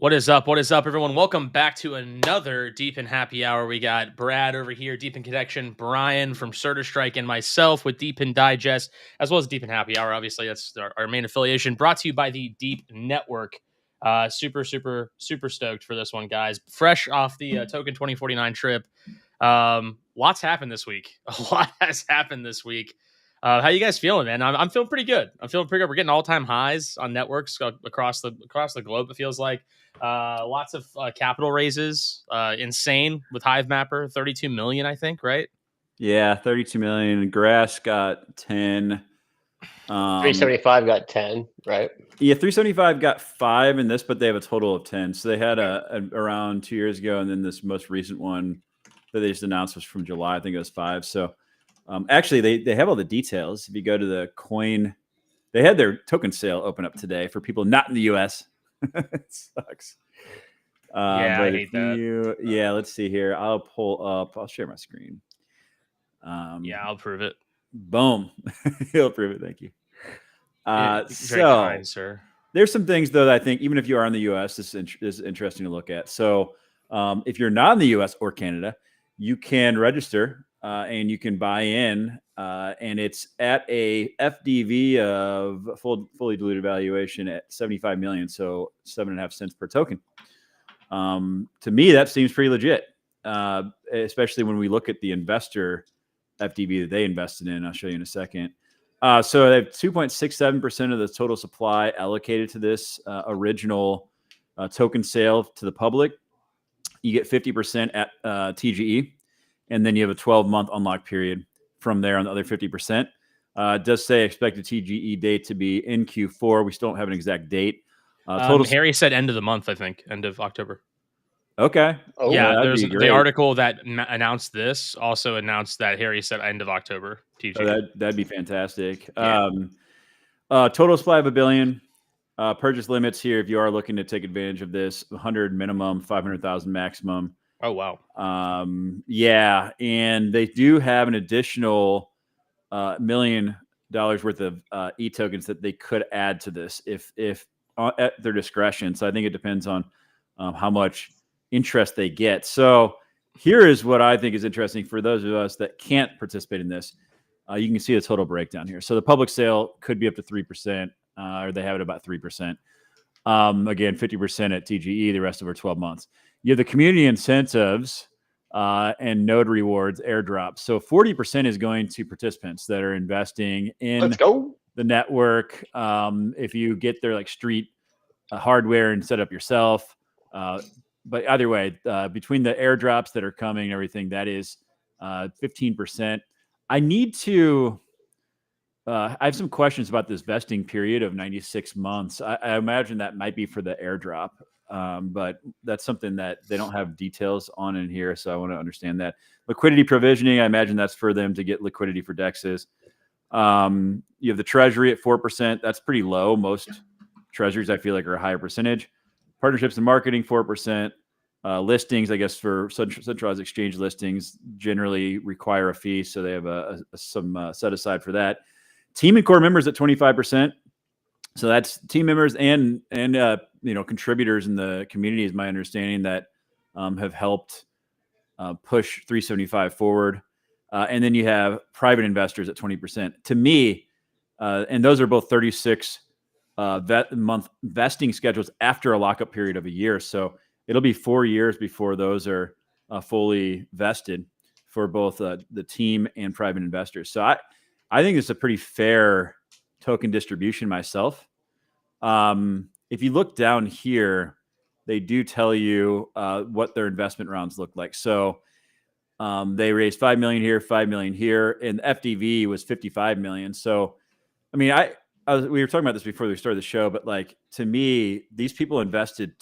What is up? What is up, everyone? Welcome back to another DePIN Happy Hour. We got Brad over here, DePIN Connection, Brian from Strike, and myself with DePIN Digest, as well as DePIN Happy Hour. Obviously, that's our main affiliation. Brought to you by the Deep Network. Super stoked for this one, guys. Fresh off the Token 2049 trip. Lots happened this week. A lot has happened this week. How you guys feeling, man? I'm feeling pretty good. We're getting all-time highs on networks across the globe. It feels like lots of capital raises. Insane with Hive Mapper, 32 million, I think, right? Yeah, 32 million. Grass got 10. 375 got 10, right? Yeah, 375 got 5 in this, but they have a total of 10. So they had around 2 years ago, and then this most recent one that they just announced was from July. I think it was 5. So actually, they have all the details. If you go to the coin, they had their token sale open up today for people not in the U.S. It sucks. Yeah, I hate that. Yeah, let's see here. I'll pull up. I'll share my screen. Yeah, I'll prove it. Boom. He'll prove it. Thank you. Very kind, sir. There's some things, though, that I think even if you are in the U.S., this is interesting to look at. So if you're not in the U.S. or Canada, you can register and you can buy in, and it's at a FDV of fully diluted valuation at 75 million, so 7.5 cents per token. To me, that seems pretty legit, especially when we look at the investor FDV that they invested in. I'll show you in a second. So they have 2.67% of the total supply allocated to this original token sale to the public. You get 50% at TGE, and then you have a 12-month unlock period from there on the other 50%. It does say expected TGE date to be in Q4. We still don't have an exact date. Harry said end of the month, I think, end of October. Okay. Oh, yeah, there's the article that announced this also announced that Harry said end of October. TG. So that'd be fantastic. Yeah. Total supply of 1 billion. Purchase limits here, if you are looking to take advantage of this, 100 minimum, 500,000 maximum. Oh, wow. Yeah, and they do have an additional $1 million worth of e-tokens that they could add to this if at their discretion. So I think it depends on how much interest they get. So here is what I think is interesting for those of us that can't participate in this. You can see the total breakdown here. So the public sale could be up to 3%, or they have it about 3%. Again, 50% at TGE, the rest over 12 months. You have the community incentives and node rewards airdrops. So 40% is going to participants that are investing in the network. If you get their like street hardware and set up yourself. But either way, between the airdrops that are coming and everything, that is 15%. I have some questions about this vesting period of 96 months. I imagine that might be for the airdrop, but that's something that they don't have details on in here, so I want to understand that. Liquidity provisioning, I imagine that's for them to get liquidity for DEXs. You have the treasury at 4%. That's pretty low. Most treasuries, I feel like, are a higher percentage. Partnerships and marketing, 4%. Listings, I guess, for centralized exchange listings generally require a fee, so they have some set aside for that. Team and core members at 25%. So that's team members and contributors in the community, is my understanding, that have helped push 375 forward. And then you have private investors at 20%. To me, and those are both 36 month vesting schedules after a lockup period of a year. So it'll be 4 years before those are fully vested for both the team and private investors. So I think it's a pretty fair token distribution myself. If you look down here, they do tell you what their investment rounds look like. So they raised 5 million here, 5 million here, and FDV was 55 million. So, I mean, we were talking about this before we started the show, but like, to me, these people invested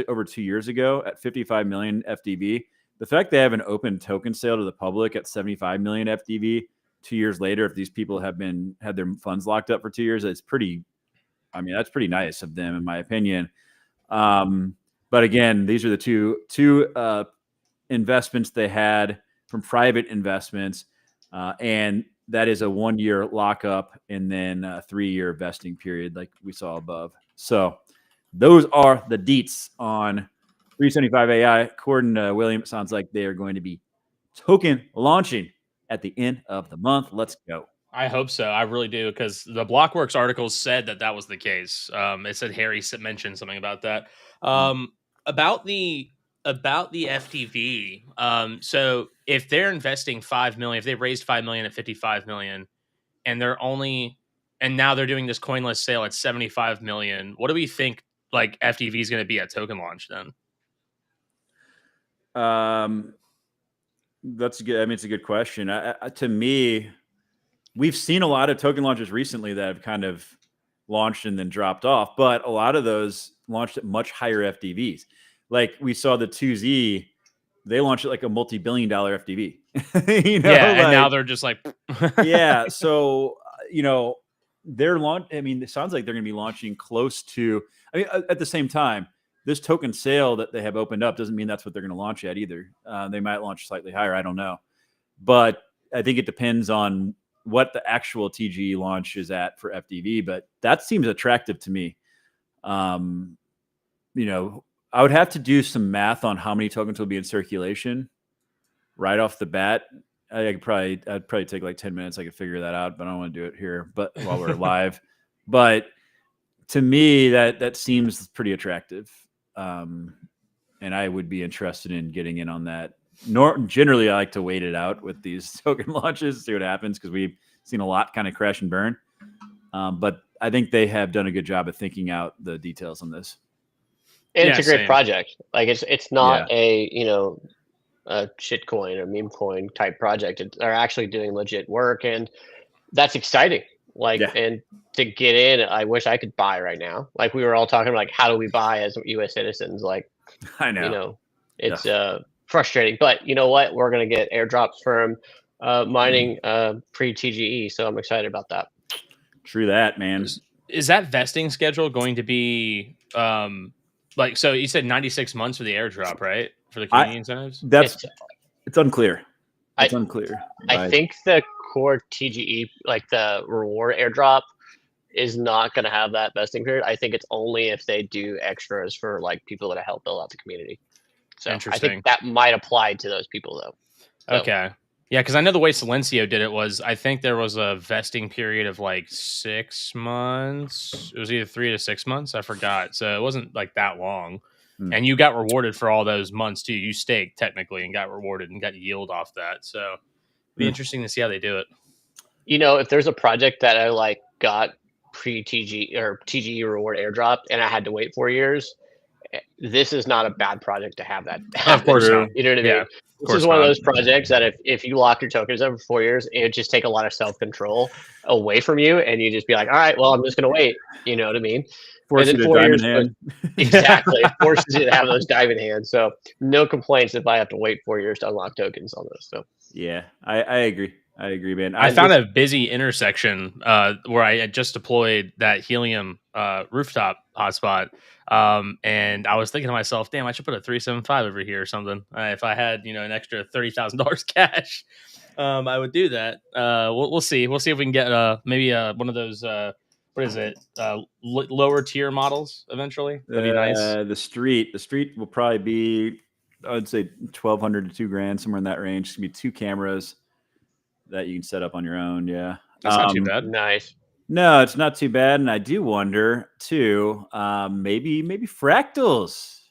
over 2 years ago at 55 million FDV. The fact they have an open token sale to the public at 75 million FDV 2 years later, if these people had their funds locked up for 2 years, that's pretty nice of them, in my opinion. But again, these are the two investments they had from private investments, and that is a 1 year lockup and then a 3 year vesting period, like we saw above. So those are the deets on 375 AI. According to William, it sounds like they are going to be token launching at the end of the month. Let's go. I hope so. I really do, because the Blockworks articles said that was the case. It said Harry mentioned something about that. About the FTV. So if they're investing 5 million, if they've raised 5 million at 55 million, and now they're doing this coinless sale at 75 million, what do we think like FTV is going to be at token launch then? That's good. I mean, it's a good question. To me, we've seen a lot of token launches recently that have kind of launched and then dropped off, but a lot of those launched at much higher FTVs. Like we saw the 2Z, they launched at like a multi-billion-dollar FTV. And now they're just like, yeah. So they're launch. I mean, it sounds like they're going to be launching close to. I mean, at the same time, this token sale that they have opened up doesn't mean that's what they're going to launch at either. They might launch slightly higher. I don't know, but I think it depends on what the actual TGE launch is at for FDV. But that seems attractive to me. I would have to do some math on how many tokens will be in circulation right off the bat. I'd probably take like 10 minutes. I could figure that out, but I don't want to do it here. But while we're live, but to me, that seems pretty attractive. And I would be interested in getting in on that. Generally, I like to wait it out with these token launches, see what happens, because we've seen a lot kind of crash and burn. But I think they have done a good job of thinking out the details on this. And it's a great project. Like it's not a shit coin or meme coin type project. They're actually doing legit work, and that's exciting. And to get in, I wish I could buy right now. Like we were all talking about, like, how do we buy as U.S. citizens? Like, I know, it's frustrating, but you know what? We're gonna get airdrops from mining pre-TGE, so I'm excited about that. True that, man. Is that vesting schedule going to be so you said 96 months for the airdrop, right? For the community incentives? It's unclear. It's unclear. I think the core TGE, like the reward airdrop, is not going to have that vesting period. I think it's only if they do extras for like people that help build out the community. So I think that might apply to those people though. So. Okay. Yeah, because I know the way Silencio did it was, I think there was a vesting period of like 6 months. It was either 3 to 6 months. I forgot. So it wasn't like that long. And you got rewarded for all those months too. You staked technically and got rewarded and got yield off that. So it'd be interesting to see how they do it. If there's a project that I like got pre-TG or TGE reward airdrop and I had to wait 4 years, this is not a bad project to have that. Of course not. You know what I mean? This is one of those projects that if you lock your tokens over 4 years, it would just take a lot of self-control away from you, and you just be like, all right, well, I'm just going to wait. You know what I mean? Forces you to diamond hand. Exactly. Forces you to have those diamond hands. So no complaints if I have to wait 4 years to unlock tokens on this. So yeah, I agree. I agree, man. I found a busy intersection where I had just deployed that Helium rooftop hotspot. And I was thinking to myself, damn, I should put a 375 over here or something. If I had, an extra $30,000 cash, I would do that. We'll see. We'll see if we can get maybe one of those, what is it? Lower tier models eventually. That'd be nice. The street will probably be, I would say $1,200 to $2,000, somewhere in that range. It's gonna be 2 cameras that you can set up on your own. Yeah. That's not too bad. Nice. No, it's not too bad. And I do wonder too, maybe fractals.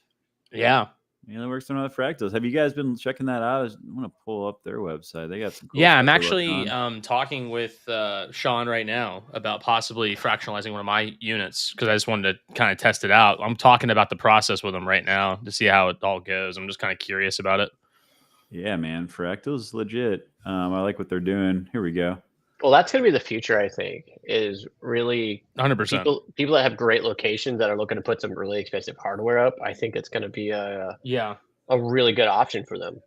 Yeah. That works on other fractals. Have you guys been checking that out? I want to pull up their website. They got some cool I'm actually talking with Sean right now about possibly fractionalizing one of my units, because I just wanted to kind of test it out. I'm talking about the process with them right now to see how it all goes. I'm just kind of curious about it. Yeah, man. Fractals legit. I like what they're doing. Here we go. Well, that's going to be the future, I think, is really 100%. People that have great locations that are looking to put some really expensive hardware up. I think it's going to be a really good option for them.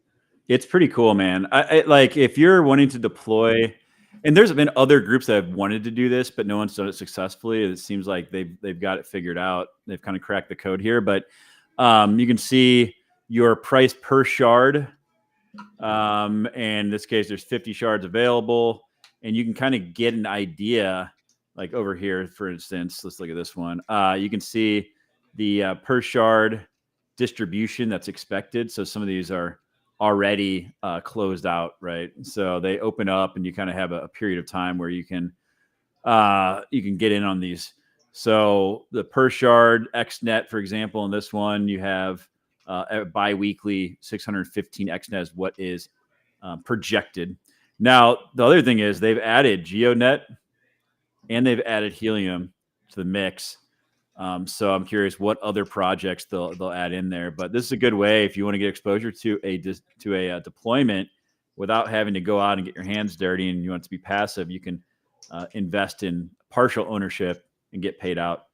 It's pretty cool, man. I like, if you're wanting to deploy, and there's been other groups that have wanted to do this, but no one's done it successfully. It seems like they've got it figured out. They've kind of cracked the code here, but you can see your price per shard. And in this case, there's 50 shards available. And you can kind of get an idea, like over here, for instance. Let's look at this one. You can see the per shard distribution that's expected. So some of these are already closed out, right? So they open up, and you kind of have a period of time where you can get in on these. So the per shard XNet, for example, in this one, you have bi-weekly 615 XNet is what is projected. Now, the other thing is they've added GeoNet and they've added Helium to the mix. So I'm curious what other projects they'll add in there. But this is a good way if you want to get exposure to a deployment without having to go out and get your hands dirty, and you want it to be passive. You can invest in partial ownership and get paid out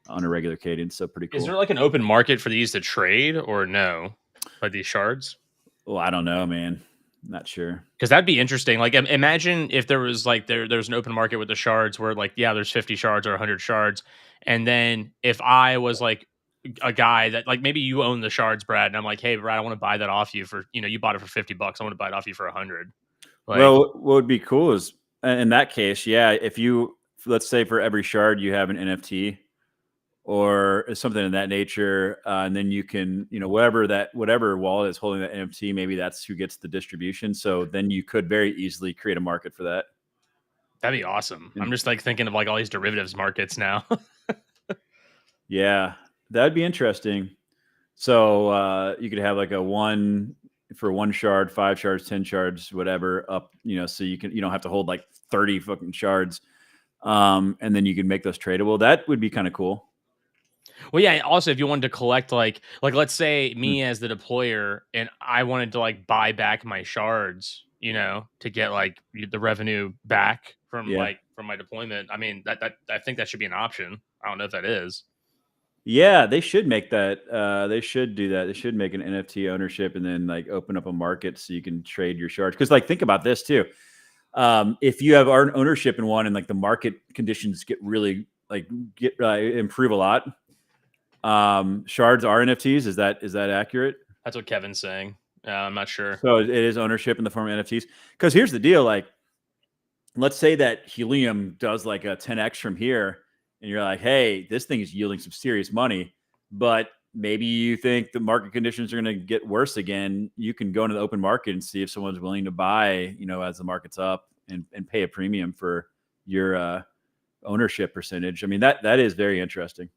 on a regular cadence. So pretty cool. Is there like an open market for these to trade or no? Like these shards? Well, I don't know, man. Not sure. Because that'd be interesting. Like, imagine if there was like there's an open market with the shards where like, yeah, there's 50 shards or 100 shards. And then if I was like a guy that like maybe you own the shards, Brad, and I'm like, hey, Brad, I want to buy that off you for, you bought it for $50. I want to buy it off you for 100. Like, well, what would be cool is in that case, yeah, if you, let's say for every shard you have an NFT or something of that nature, and then you can, whatever wallet is holding that NFT, maybe that's who gets the distribution. So then you could very easily create a market for that. That'd be awesome. I'm just like thinking of like all these derivatives markets now. Yeah, that'd be interesting. So you could have like a 1 shard, 5 shards, 10 shards, whatever up, so you don't have to hold like 30 fucking shards. And then you can make those tradable. That would be kind of cool. Well, yeah. Also, if you wanted to collect, like let's say me as the deployer, and I wanted to like buy back my shards, to get like the revenue back from my deployment. I mean, that I think that should be an option. I don't know if that is. Yeah, they should make that. They should do that. They should make an NFT ownership and then like open up a market so you can trade your shards. Because like think about this too. If you have ownership in one and like the market conditions get really improve a lot. Shards are NFTs. Is that accurate? That's what Kevin's saying. I'm not sure. So it is ownership in the form of NFTs. Because here's the deal: like, let's say that Helium does like a 10x from here, and you're like, hey, this thing is yielding some serious money, but maybe you think the market conditions are going to get worse again. You can go into the open market and see if someone's willing to buy, as the market's up, and pay a premium for your ownership percentage. I mean, that is very interesting.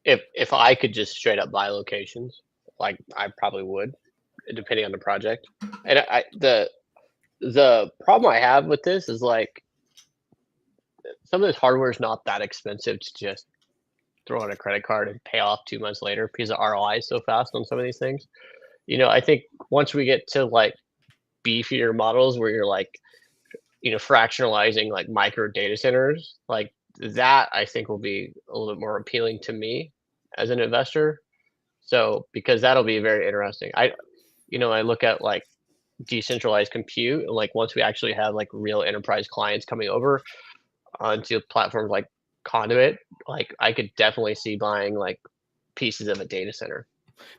If I could just straight up buy locations, like I probably would, depending on the project. And the problem I have with this is like some of this hardware is not that expensive to just throw on a credit card and pay off 2 months later because the ROI is so fast on some of these things. I think once we get to like beefier models where you're like, fractionalizing like micro data centers, like that I think will be a little bit more appealing to me as an investor. So because that'll be very interesting. I look at like decentralized compute, and like once we actually have like real enterprise clients coming over onto platforms like Conduit, like I could definitely see buying like pieces of a data center.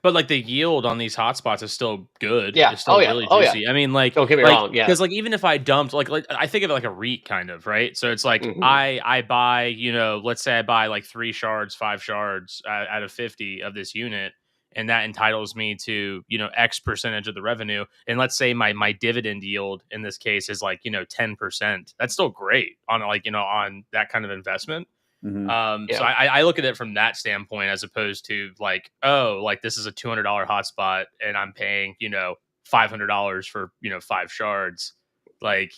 But like the yield on these hotspots is still good. Yeah. It's still really juicy. Yeah. I mean, like, don't get me wrong. Yeah. Because like even if I dumped, like I think of it like a REIT kind of, right? So it's like I buy, let's say I buy like 3 shards, 5 shards out of 50 of this unit, and that entitles me to X percentage of the revenue. And let's say my dividend yield in this case is like 10%. That's still great on like on that kind of investment. Mm-hmm. So I look at it from that standpoint as opposed to like, oh, like this is a $200 hotspot and I'm paying, $500 for, 5 shards. Like,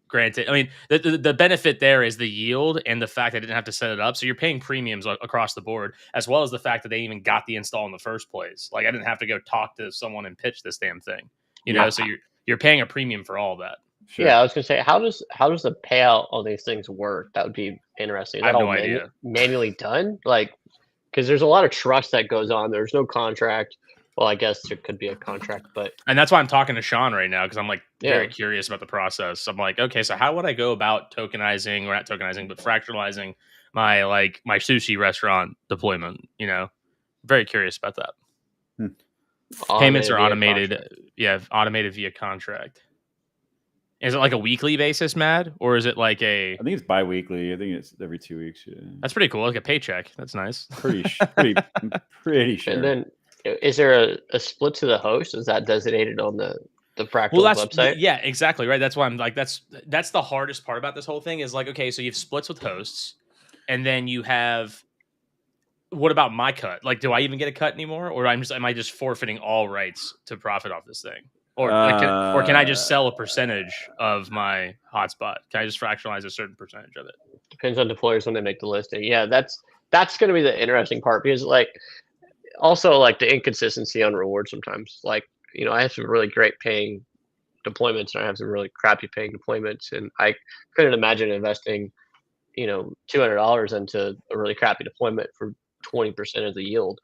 granted, I mean, the benefit there is the yield and the fact I didn't have to set it up. So you're paying premiums across the board, as well as the fact that they even got the install in the first place. Like I didn't have to go talk to someone and pitch this damn thing, so you're paying a premium for all that. Sure. Yeah, I was gonna say, how does the payout on these things work? That would be interesting. Is that I have no idea. Manually done? Like, because there's a lot of trust that goes on. There's no contract. Well, I guess there could be a contract, and that's why I'm talking to Sean right now because I'm like very curious about the process. I'm like, okay, so how would I go about tokenizing, or not tokenizing, but fractionalizing my sushi restaurant deployment? Very curious about that. Payments are automated. Yeah, automated via contract. Is it like a weekly basis, Mad, or is it like a? I think it's bi-weekly. I think it's every 2 weeks. Yeah. That's pretty cool. Like a paycheck. That's nice. Pretty sure. And then, is there a split to the host? Is that designated on the Fractal website? Yeah, exactly right. That's why I'm like, that's the hardest part about this whole thing is like, okay, so you have splits with hosts, and then you have. What about my cut? Like, do I even get a cut anymore, or am I just forfeiting all rights to profit off this thing? Or can I just sell a percentage of my hotspot? Can I just fractionalize a certain percentage of it? Depends on deployers when they make the listing. Yeah, that's going to be the interesting part, because like also like the inconsistency on reward sometimes. Like, I have some really great paying deployments and I have some really crappy paying deployments, and I couldn't imagine investing $200 into a really crappy deployment for 20% of the yield.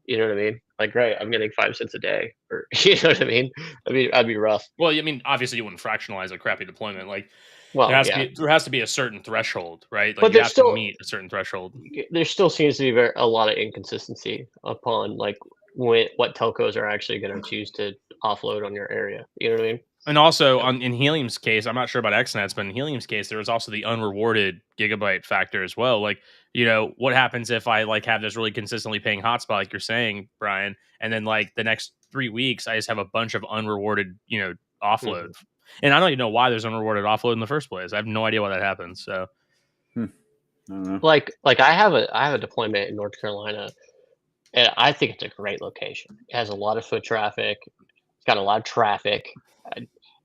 You know what I mean? Like, right, I'm getting 5 cents a day, or you know what I mean? I'd be rough. Well, I mean, obviously you wouldn't fractionalize a crappy deployment. Like, well, there has to be a certain threshold, right? Like, but you have to meet a certain threshold. There still seems to be a lot of inconsistency upon like what telcos are actually going to choose to offload on your area. You know what I mean? And also in Helium's case, I'm not sure about XNets, but in Helium's case, there was also the unrewarded gigabyte factor as well. Like, what happens if I like have this really consistently paying hotspot, like you're saying, Brian, and then like the next 3 weeks, I just have a bunch of unrewarded, offload. Mm-hmm. And I don't even know why there's unrewarded offload in the first place. I have no idea why that happens. So, I don't know. Like I have a deployment in North Carolina, and I think it's a great location. It has a lot of foot traffic. It's got a lot of traffic.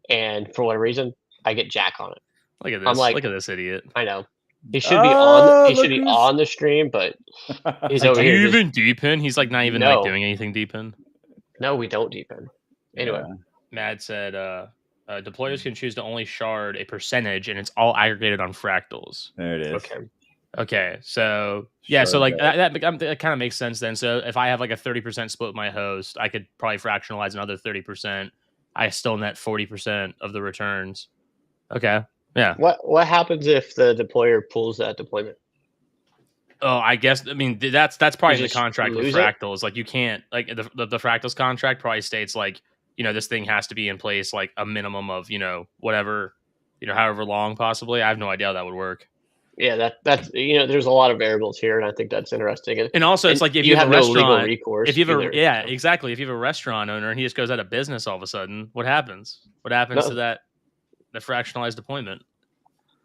And for whatever reason, I get jack on it. Look at this! I'm like, look at this idiot. I know he should be on. He should be on the stream, but he's over here. Do you even DePIN? He's like not even like doing anything DePIN. No, we don't DePIN. Anyway, Mad said deployers can choose to only shard a percentage, and it's all aggregated on fractals. There it is. Okay. So yeah, so like that kind of makes sense then. So if I have like a 30% split with my host, I could probably fractionalize another 30%. I still net 40% of the returns. Okay. Yeah. What happens if the deployer pulls that deployment? Oh, I mean, that's probably the contract with fractals. Like, you can't, like, the fractals contract probably states like, this thing has to be in place like a minimum of, whatever, however long possibly. I have no idea how that would work. Yeah, that's there's a lot of variables here, and I think that's interesting. And also, it's like if you have a restaurant, no legal recourse, if you have exactly. If you have a restaurant owner and he just goes out of business all of a sudden, what happens? What happens to the fractionalized deployment?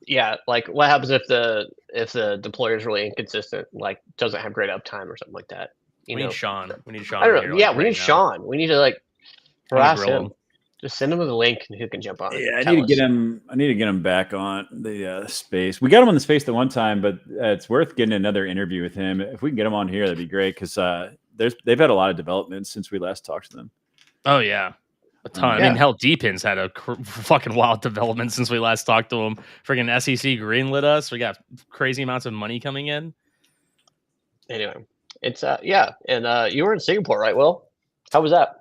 Yeah, like what happens if the deployer is really inconsistent, like doesn't have great uptime or something like that? We need Sean. We need Sean. I don't know. Yeah, we need Sean. We need to like harass him. Just send him a link and who can jump on it. Yeah, I need to get him back on the space. We got him on the space the one time, but it's worth getting another interview with him. If we can get him on here, that'd be great, because they've had a lot of developments since we last talked to them. Oh yeah, a ton. I mean, hell, DePIN's had a fucking wild development since we last talked to him. Freaking SEC greenlit us. We got crazy amounts of money coming in. Anyway, it's and you were in Singapore, right, Will? How was that?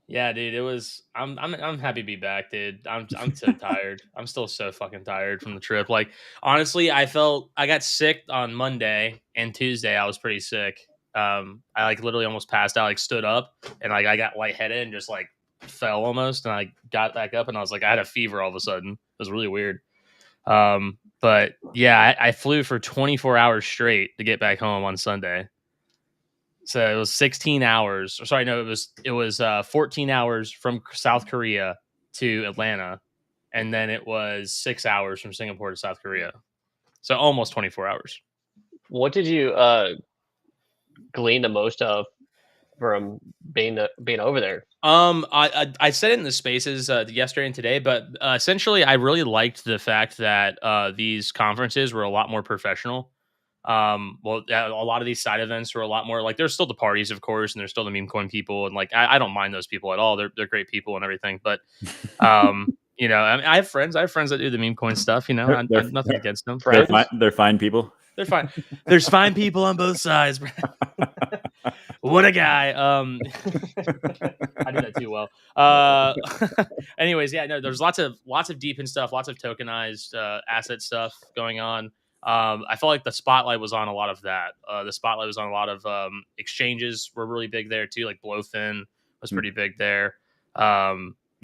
Yeah, dude, it was. I'm happy to be back, dude. I'm so tired. I'm still so fucking tired from the trip. Like, honestly, I got sick on Monday, and Tuesday I was pretty sick. I like literally almost passed out. Like, stood up and like I got lightheaded and just like fell almost, and I got back up and I was like, I had a fever all of a sudden. It was really weird. But yeah, I flew for 24 hours straight to get back home on Sunday. So it was 16 hours. Sorry, no, it was 14 hours from South Korea to Atlanta, and then it was 6 hours from Singapore to South Korea. So almost 24 hours. What did you glean the most of from being over there? I said it in the spaces yesterday and today, but essentially, I really liked the fact that these conferences were a lot more professional. A lot of these side events were a lot more like, there's still the parties, of course, and there's still the meme coin people, and like I don't mind those people at all. They're great people and everything, but I mean, I have friends that do the meme coin stuff. I'm nothing against them. They're fine people. They're fine. There's fine people on both sides. What a guy. I do that too well. Anyways, yeah, no, there's lots of DePIN stuff, lots of tokenized asset stuff going on. I felt like the spotlight was on a lot of that. The spotlight was on a lot of exchanges were really big there too. Like Blowfin was pretty big there.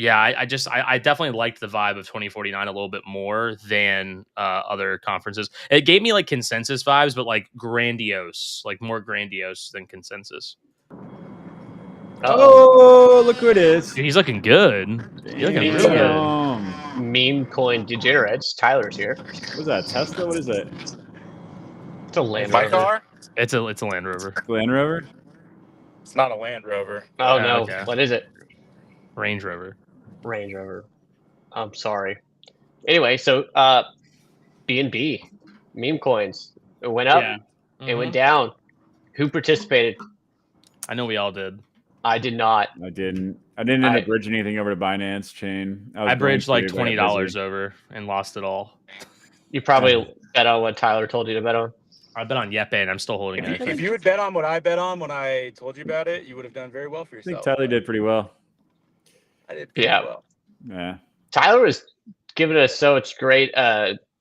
Yeah, I definitely liked the vibe of 2049 a little bit more than other conferences. It gave me like consensus vibes, but like grandiose, like more grandiose than consensus. Oh, look who it is. Dude, he's looking good. He's looking real good. Meme coin degenerates. Tyler's here. What's that? Tesla? What is that? It's a Land My Rover. car? It's a Land Rover. Land Rover? It's not a Land Rover. Oh no! Okay. What is it? Range Rover. Range Rover. I'm sorry. Anyway, so B&B meme coins. It went up. Yeah. It went down. Who participated? I know we all did. I did not. I didn't end up bridging anything over to Binance chain. I bridged like $20 over and lost it all. You probably bet on what Tyler told you to bet on. I bet on Yepe, and I'm still holding it. If you had bet on what I bet on when I told you about it, you would have done very well for yourself. I think Tyler did pretty well. I did pretty well. Yeah. Tyler was giving us so much great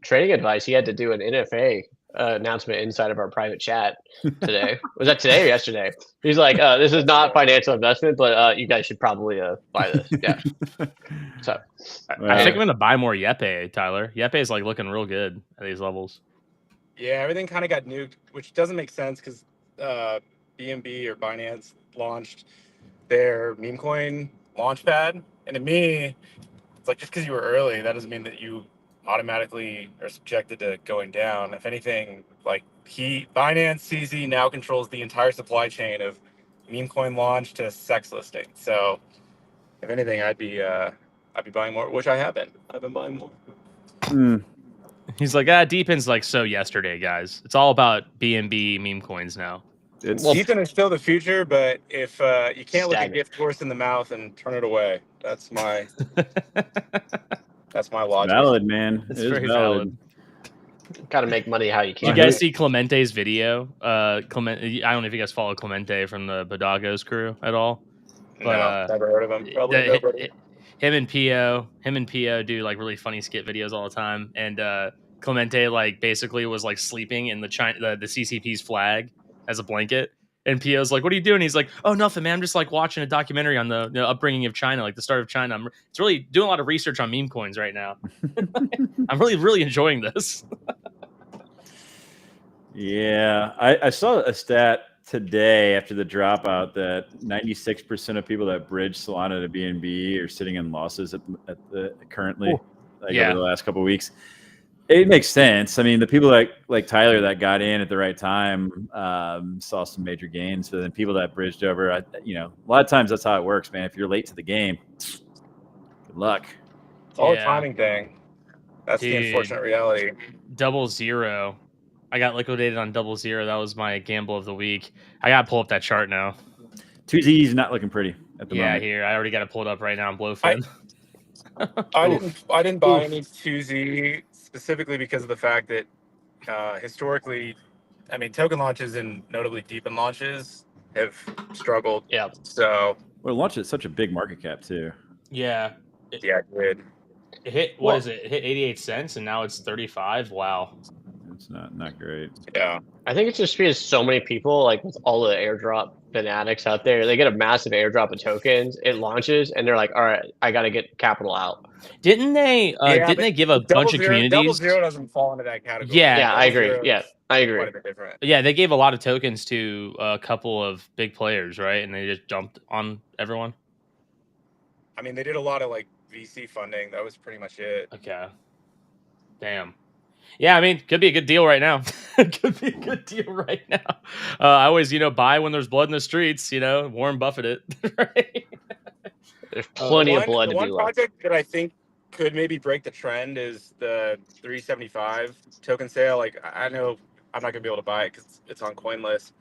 trading advice. He had to do an NFA announcement inside of our private chat today. Was that today or yesterday? He's like, this is not financial investment, but you guys should probably buy this. Yeah. So I think I'm going to buy more Yepe, Tyler. Yepe is like looking real good at these levels. Yeah, everything kind of got nuked, which doesn't make sense because BNB or Binance launched their meme coin launchpad. And to me, it's like just because you were early, that doesn't mean that you automatically are subjected to going down. If anything, like Binance CZ now controls the entire supply chain of meme coin launch to sex listing. So if anything, I'd be buying more, which I have been. I've been buying more. He's like, DePIN's like so yesterday, guys. It's all about BNB meme coins now. DePIN is still the future, but if you can't look a gift horse in the mouth and turn it away, that's my logic. Valid, man. It's very valid. Gotta make money how you can. Did you guys see Clemente's video? I don't know if you guys follow Clemente from the Bodagos crew at all. But, no, never heard of him. Probably him and Pio do like really funny skit videos all the time. And Clemente like basically was like sleeping in the CCP's flag as a blanket. And Pio's like, "What are you doing?" He's like, "Oh, nothing, man. I'm just like watching a documentary on the upbringing of China, like the start of China. It's really doing a lot of research on meme coins right now. I'm really, really enjoying this." Yeah, I saw a stat today after the dropout that 96% of people that bridge Solana to BNB are sitting in losses at the currently, over the last couple of weeks. It makes sense. I mean, the people like Tyler that got in at the right time saw some major gains. But then people that bridged over, a lot of times that's how it works, man. If you're late to the game, good luck. It's all a timing thing. That's the unfortunate reality. 00. I got liquidated on 00. That was my gamble of the week. I got to pull up that chart now. 2Z's not looking pretty at the moment. Yeah, here. I already got to pull it up right now. I'm blowfin. I didn't buy any 2Z specifically because of the fact that historically, I mean, token launches and notably DePIN launches have struggled. Yeah. So well, launch is such a big market cap too. Yeah. It did. It hit It hit 88 cents and now it's 35. Wow. It's not great. Yeah. I think it's just because so many people, like with all the airdrop fanatics out there, they get a massive airdrop of tokens, it launches, and they're like, all right, I got to get capital out. Didn't they they give a bunch of communities? 00 doesn't fall into that category. Yeah, I agree. Yeah, I agree. Quite a bit different. Yeah, they gave a lot of tokens to a couple of big players, right? And they just dumped on everyone. I mean, they did a lot of like VC funding. That was pretty much it. Okay. Damn. Yeah, I mean, could be a good deal right now. Could be a good deal right now. I always, buy when there's blood in the streets. Warren Buffett it. Right? There's plenty of blood to be left. One left. project that I think could maybe break the trend is the 375 token sale. Like, I know I'm not gonna be able to buy it because it's on CoinList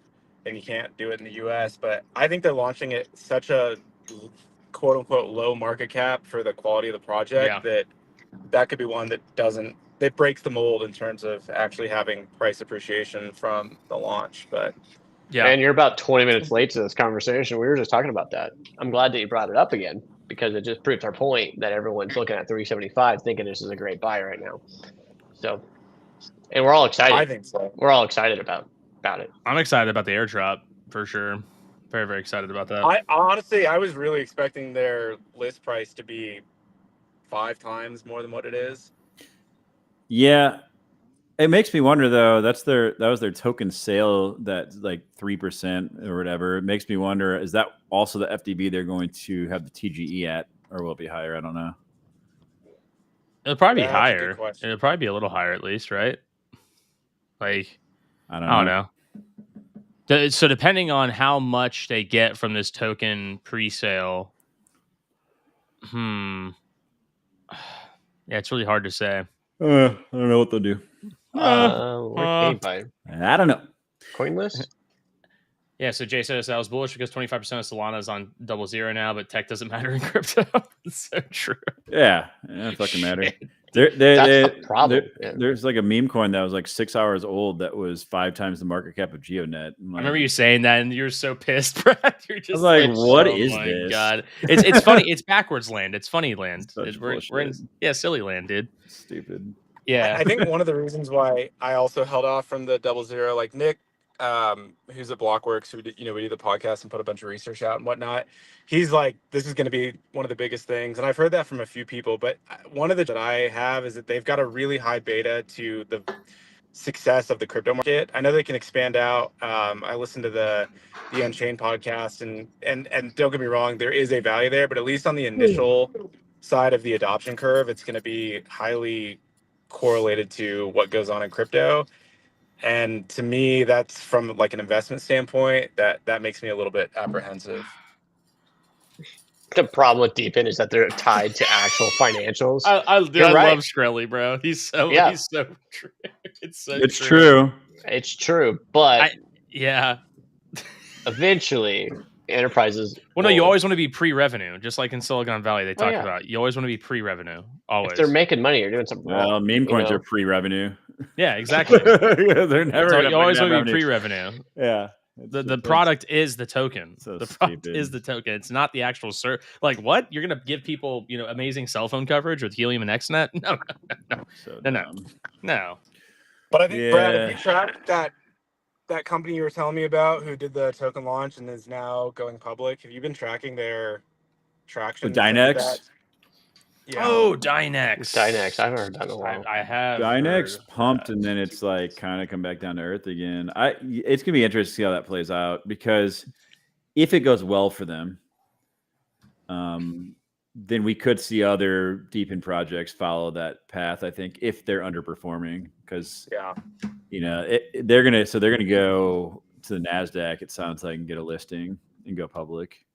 and you can't do it in the US. But I think they're launching it such a quote unquote low market cap for the quality of the project that could be one that breaks the mold in terms of actually having price appreciation from the launch. But yeah, and you're about 20 minutes late to this conversation. We were just talking about that. I'm glad that you brought it up again because it just proves our point that everyone's looking at 375 thinking this is a great buy right now. So, and we're all excited. I think so. We're all excited about it. I'm excited about the airdrop for sure. Very, very excited about that. I was really expecting their list price to be 5 times more than what it is. Yeah. It makes me wonder though, that was their token sale that's like 3% or whatever. It makes me wonder, is that also the FDB they're going to have the TGE at, or will it be higher? I don't know. It'll probably be higher. It'll probably be a little higher at least, right? Like, I don't know. So depending on how much they get from this token pre-sale, yeah, it's really hard to say. I don't know what they'll do. Where can you I don't know. CoinList? Yeah, so Jay says I was bullish because 25% of Solana is on 00 now, but tech doesn't matter in crypto. It's so true. Yeah, it doesn't fucking matter. That's the problem. There's like a meme coin that was like 6 hours old that was 5 times the market cap of GeoNet. I remember you saying that, and you're so pissed, Brad. You're just like, what is this? God, it's funny. It's backwards land. It's funny land. We're in silly land, dude. Stupid. Yeah, I think one of the reasons why I also held off from the 00, like Nick, who's at Blockworks, who we do the podcast and put a bunch of research out and whatnot. He's like, this is going to be one of the biggest things, and I've heard that from a few people. But one of the that I have is that they've got a really high beta to the success of the crypto market. I know they can expand out. I listened to the Unchained podcast, and don't get me wrong, there is a value there, but at least on the initial side of the adoption curve, it's going to be highly correlated to what goes on in crypto. And to me, that's from like an investment standpoint, that makes me a little bit apprehensive. The problem with DePIN is that they're tied to actual financials. I love Shkreli, bro. He's so true. It's true. It's true, but yeah. Eventually, enterprises. Well, no, you always want to be pre-revenue, just like in Silicon Valley they talk about. You always want to be pre-revenue. Always. If they're making money, you're doing something wrong. Well, meme coins are pre-revenue. Yeah, exactly. They're never. You always want to be pre-revenue. Yeah. The product is the token. So the product is the token. It's not the actual Like what? You're gonna give people amazing cell phone coverage with Helium and XNet? No. But I think Brad, if you track that company you were telling me about, who did the token launch and is now going public, have you been tracking their traction? Dynex. Yeah. Oh, Dynex. I haven't heard that in a while. I have. Dynex pumped, and then it's like kind of come back down to earth again. It's gonna be interesting to see how that plays out, because if it goes well for them, then we could see other DePIN projects follow that path. I think if they're underperforming, because they're gonna go to the NASDAQ. It sounds like, and get a listing and go public.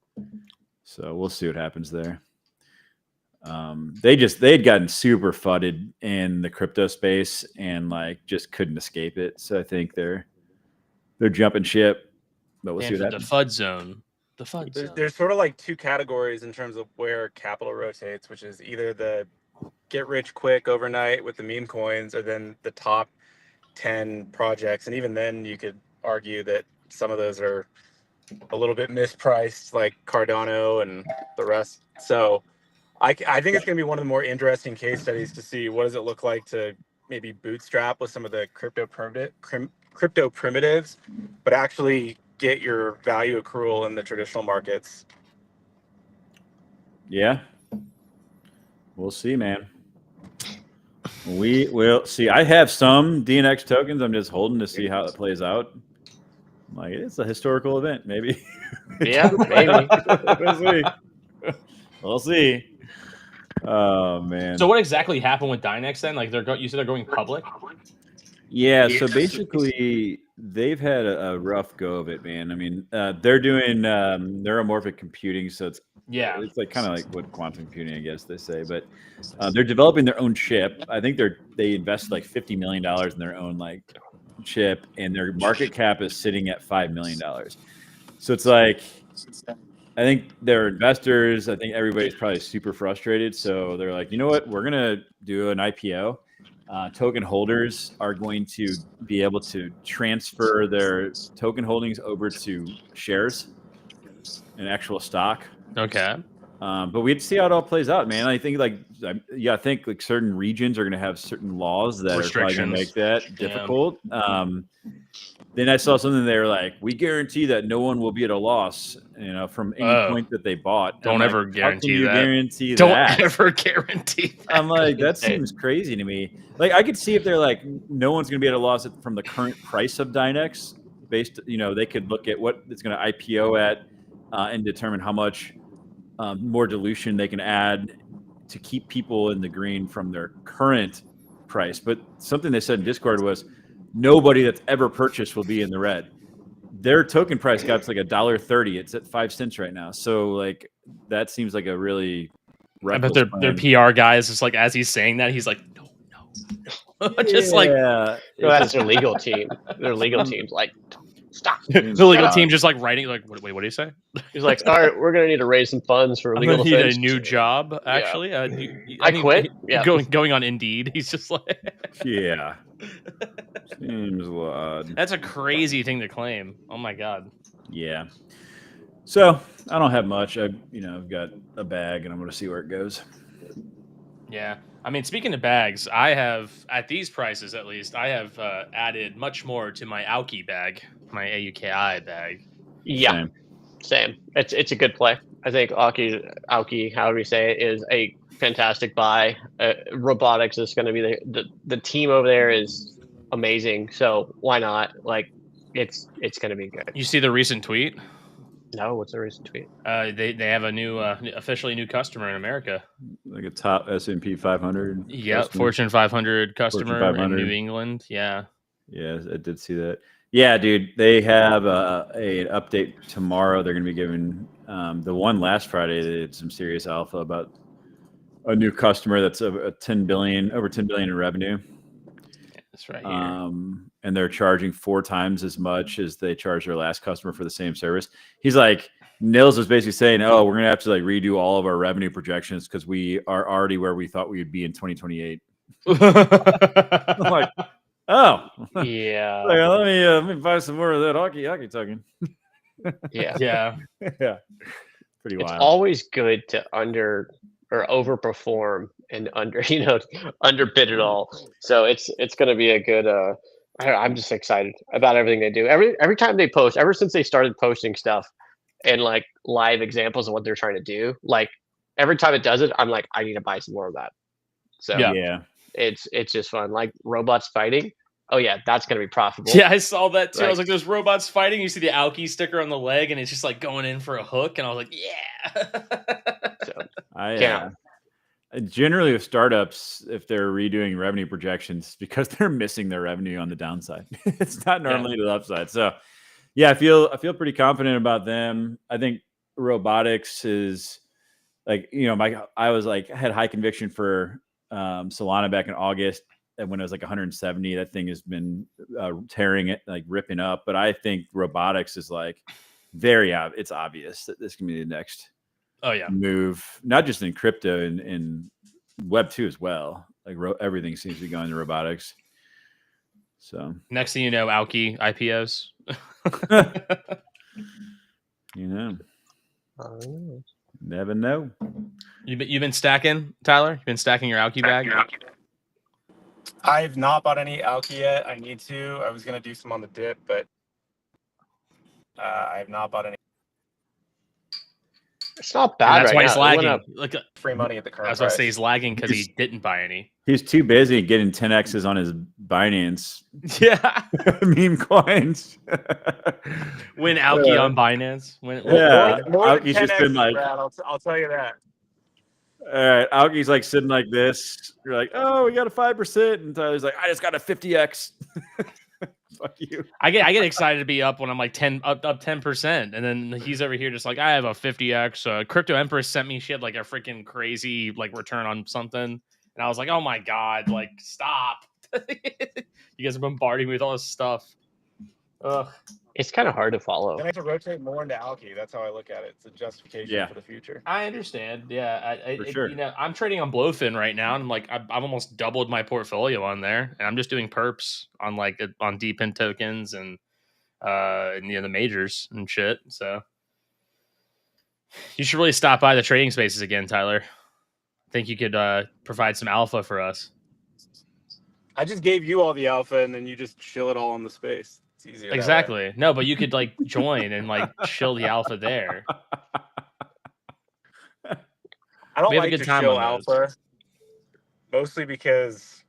So we'll see what happens there. They had gotten super fudded in the crypto space and like just couldn't escape it. So I think they're jumping ship, but we'll see what happens. The FUD zone. There's sort of like 2 categories in terms of where capital rotates, which is either the get rich quick overnight with the meme coins, or then the top 10 projects. And even then you could argue that some of those are a little bit mispriced, like Cardano and the rest. So I think it's going to be one of the more interesting case studies to see what does it look like to maybe bootstrap with some of the crypto primitives, but actually get your value accrual in the traditional markets. Yeah. We'll see, man. We will see. I have some DNX tokens. I'm just holding to see how it plays out. Like, it's a historical event, maybe. Yeah, maybe. We'll see. Oh man! So what exactly happened with Dynex then? Like you said they're going public? Yeah. So basically, they've had a rough go of it, man. I mean, they're doing neuromorphic computing, so it's like kind of like what quantum computing, I guess they say. But they're developing their own chip. I think they invested like $50 million in their own like chip, and their market cap is sitting at $5 million. So it's like, I think their investors, I think everybody's probably super frustrated. So they're like, you know what? We're going to do an IPO. Token holders are going to be able to transfer their token holdings over to shares and actual stock. Okay. But we'd see how it all plays out, man. I think I think like certain regions are going to have certain laws that are probably going to make that difficult. Then I saw something there like, we guarantee that no one will be at a loss, from any point that they bought. Don't ever guarantee that. Guarantee don't that? ever guarantee that. I'm like, that seems crazy to me. Like, I could see if they're like, no one's going to be at a loss from the current price of Dynex. Based, they could look at what it's going to IPO at and determine how much more dilution they can add to keep people in the green from their current price. But something they said in Discord was, nobody that's ever purchased will be in the red. Their token price got to like $1.30. It's at 5 cents right now. So like, that seems like a really reckless I bet their PR guy is just like, as he's saying that, he's like, no. Just like, well, that's their legal team. Their legal team's like, stop. The legal team just like writing like, wait, what do you say? He's like, all right, we're gonna need to raise some funds for legal defense. Need a new job, actually. Yeah. I quit. Yeah, going on Indeed. He's just like, yeah. Seems odd. That's a crazy thing to claim. Oh my god. Yeah. So I don't have much. I've got a bag, and I'm going to see where it goes. Yeah. I mean, speaking of bags, I have, at these prices at least, I have added much more to my Aoki bag, my AUKI bag. Yeah, same. It's a good play. I think Aoki, however you say it, is a fantastic buy. Robotics is going to be the team over there is amazing. So why not? Like, it's going to be good. You see the recent tweet? No, what's the recent tweet? They have a new officially new customer in America, like a top S&P 500. Yeah, Fortune 500 customer Fortune 500. In New England. Yeah, I did see that. Yeah, dude, they have an update tomorrow. They're going to be giving the one last Friday. They did some serious alpha about a new customer that's over 10 billion in revenue. That's right here. And they're charging 4 times as much as they charged their last customer for the same service. He's like, Nils was basically saying, oh, we're going to have to like redo all of our revenue projections because we are already where we thought we would be in 2028. I'm like, oh, yeah. Like, let me buy some more of that hockey token. Yeah. Pretty wild. It's always good to overperform and underbid it all. So it's going to be a good. I'm just excited about everything they do. Every time they post, ever since they started posting stuff and like live examples of what they're trying to do, like every time it does it, I'm like, I need to buy some more of that. So yeah, it's just fun. Like robots fighting. Oh yeah, that's gonna be profitable. Yeah, I saw that too. Like, I was like, "There's robots fighting." You see the Aoki sticker on the leg, and it's just like going in for a hook. And I was like, "Yeah." Generally, with startups, if they're redoing revenue projections, because they're missing their revenue on the downside, it's not normally to the upside. So, yeah, I feel pretty confident about them. I think robotics is like I was like had high conviction for Solana back in August. And when it was like 170, that thing has been tearing it, like ripping up. But I think robotics is like it's obvious that this can be the next move, not just in crypto, in Web 2 as well. Like everything seems to be going to robotics. So next thing you know, Aoki IPOs. Never know. You've been stacking, Tyler? You've been stacking your Aoki bag? I've not bought any Aoki yet. I need to. I was going to do some on the dip, but I have not bought any. It's not bad. That's why he's lagging. Like free money at the current price. I was going to say he's lagging because he didn't buy any. He's too busy getting 10x's on his Binance. Yeah. Meme coins. Win Aoki on Binance. More than 10x, like, Brad, I'll tell you that. All right, Aoki's like sitting like this. You're like, oh, we got a 5%, and Tyler's like, I just got a 50x. Fuck you. I get excited to be up when I'm like 10%, and then he's over here just like, I have a 50x. Crypto Empress sent me, she had like a freaking crazy like return on something, and I was like, oh my god, like stop. You guys are bombarding me with all this stuff. Ugh. It's kind of hard to follow. I have to rotate more into Aoki. That's how I look at it. It's a justification for the future. I understand. Yeah, for sure. I'm trading on Blowfin right now, and like I've almost doubled my portfolio on there, and I'm just doing perps on on DePIN tokens and the majors and shit. So you should really stop by the trading spaces again, Tyler. I think you could provide some alpha for us. I just gave you all the alpha, and then you just chill it all in the space. It's easier. Exactly. No, but you could like join and like chill the alpha there. I don't like to chill alpha, mostly because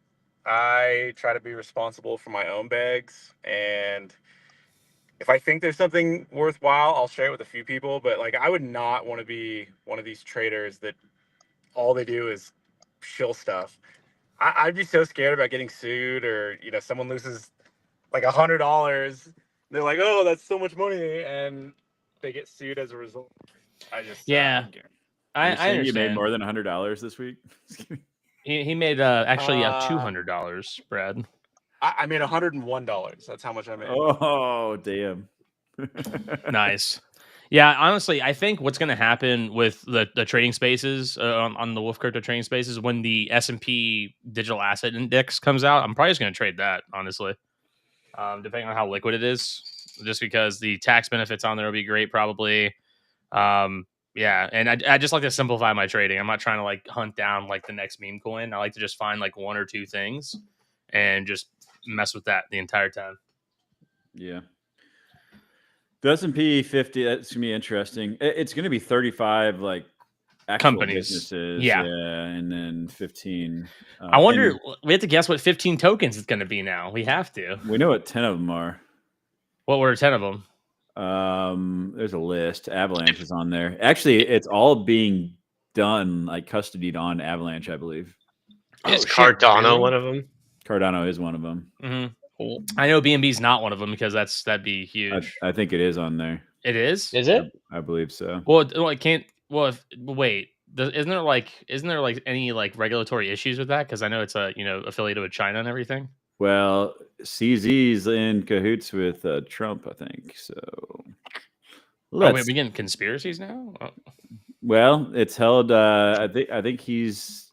I try to be responsible for my own bags, and if I think there's something worthwhile, I'll share it with a few people. But like, I would not want to be one of these traders that all they do is shill stuff. I'd be so scared about getting sued, or someone loses like $100. They're like, "Oh, that's so much money," and they get sued as a result. I understand. You made more than $100 this week. He made actually $200, Brad. I made $101. That's how much I made. Oh, damn. Nice. Yeah, honestly, I think what's going to happen with the trading spaces on the Wolf Crypto trading spaces, when the S&P Digital Asset Index comes out, I'm probably just going to trade that, honestly, depending on how liquid it is, just because the tax benefits on there will be great, probably. Yeah, and I just like to simplify my trading. I'm not trying to like hunt down like the next meme coin. I like to just find like one or two things and just mess with that the entire time. Yeah. The S&P 50, that's going to be interesting. It's going to be 35 like actual companies. Businesses. Yeah, and then 15. I wonder, we have to guess what 15 tokens is going to be now. We have to. We know what 10 of them are. What were 10 of them? There's a list. Avalanche is on there. Actually, it's all being done like custodied on Avalanche, I believe. Is Cardano one of them? Cardano is one of them. Mm-hmm. Cool. I know BNB's not one of them because that'd be huge. I think it is on there. It is? Is it? I believe so. Well, it can't. Well, wait. Isn't there like any like regulatory issues with that? Because I know it's affiliated with China and everything. Well, CZ's in cahoots with Trump, I think. So. Wait, we getting conspiracies now? Oh. Well, it's held. I think he's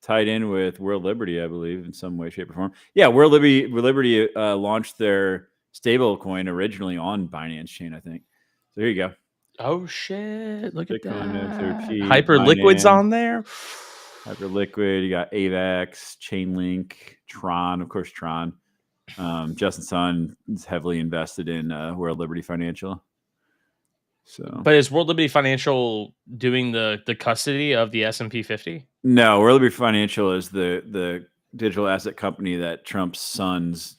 tied in with World Liberty, I believe, in some way, shape, or form. Yeah, World Liberty launched their stable coin originally on Binance Chain, I think. So here you go. Oh shit! Look at that. FRP, Hyperliquid's on there. Hyperliquid. You got AVAX, Chainlink, Tron, of course, Tron. Justin Sun is heavily invested in World Liberty Financial. So, but is World Liberty Financial doing the custody of the S&P 50? No, World Liberty Financial is the digital asset company that Trump's sons.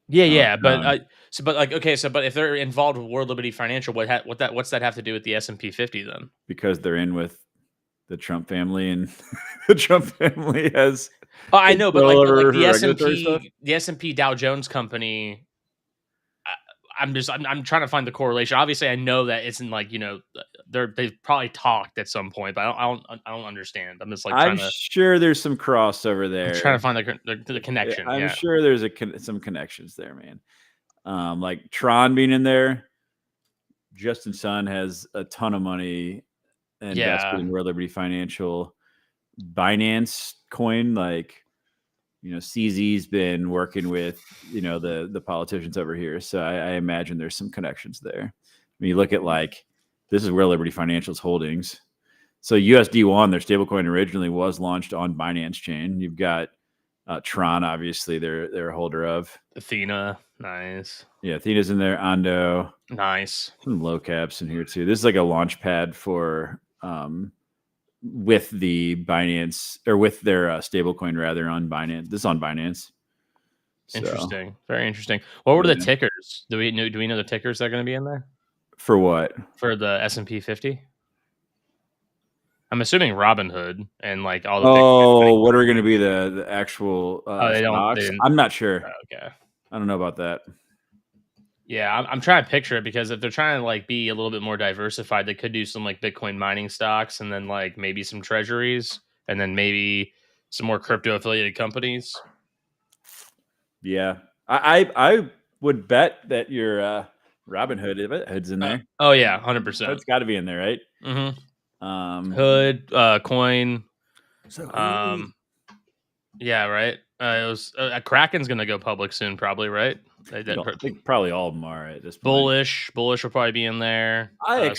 Yeah, but if they're involved with World Liberty Financial, what's that have to do with the S&P 50 then? Because they're in with the Trump family, and the Trump family has. Oh, I know, but like the S&P Dow Jones company. I'm trying to find the correlation. Obviously, I know that it's in like they've probably talked at some point, but I don't understand. I'm just like I'm sure there's some crossover there. I'm trying to find the connection. I'm sure there's some connections there, man. Like Tron being in there. Justin Sun has a ton of money invested in World Liberty Financial. Binance coin, like. CZ's been working with, the politicians over here. So I imagine there's some connections there. When you look at this is where Liberty Financial's holdings. So USD1, their stablecoin originally was launched on Binance Chain. You've got Tron, obviously they're a holder of. Athena, nice. Yeah, Athena's in there. Ondo, nice. Some low caps in here too. This is like a launch pad for with the Binance or with their stablecoin rather on Binance. This is on Binance. Interesting. Very interesting. What were the tickers? Do we know the tickers that are going to be in there? For what? For the S&P 50? I'm assuming Robinhood and like all the. Oh, what are going to be the actual stocks? I'm not sure. Okay. I don't know about that. Yeah, I'm trying to picture it because if they're trying to like be a little bit more diversified, they could do some like Bitcoin mining stocks and then like maybe some treasuries and then maybe some more crypto affiliated companies. Yeah, I would bet that your Robinhood's in there. Oh yeah, 100%. It's got to be in there, right? Mm-hmm. Hood, coin. So yeah, right. It was Kraken's gonna go public soon, probably, right? I think probably all of them are at this point. Bullish will probably be in there. I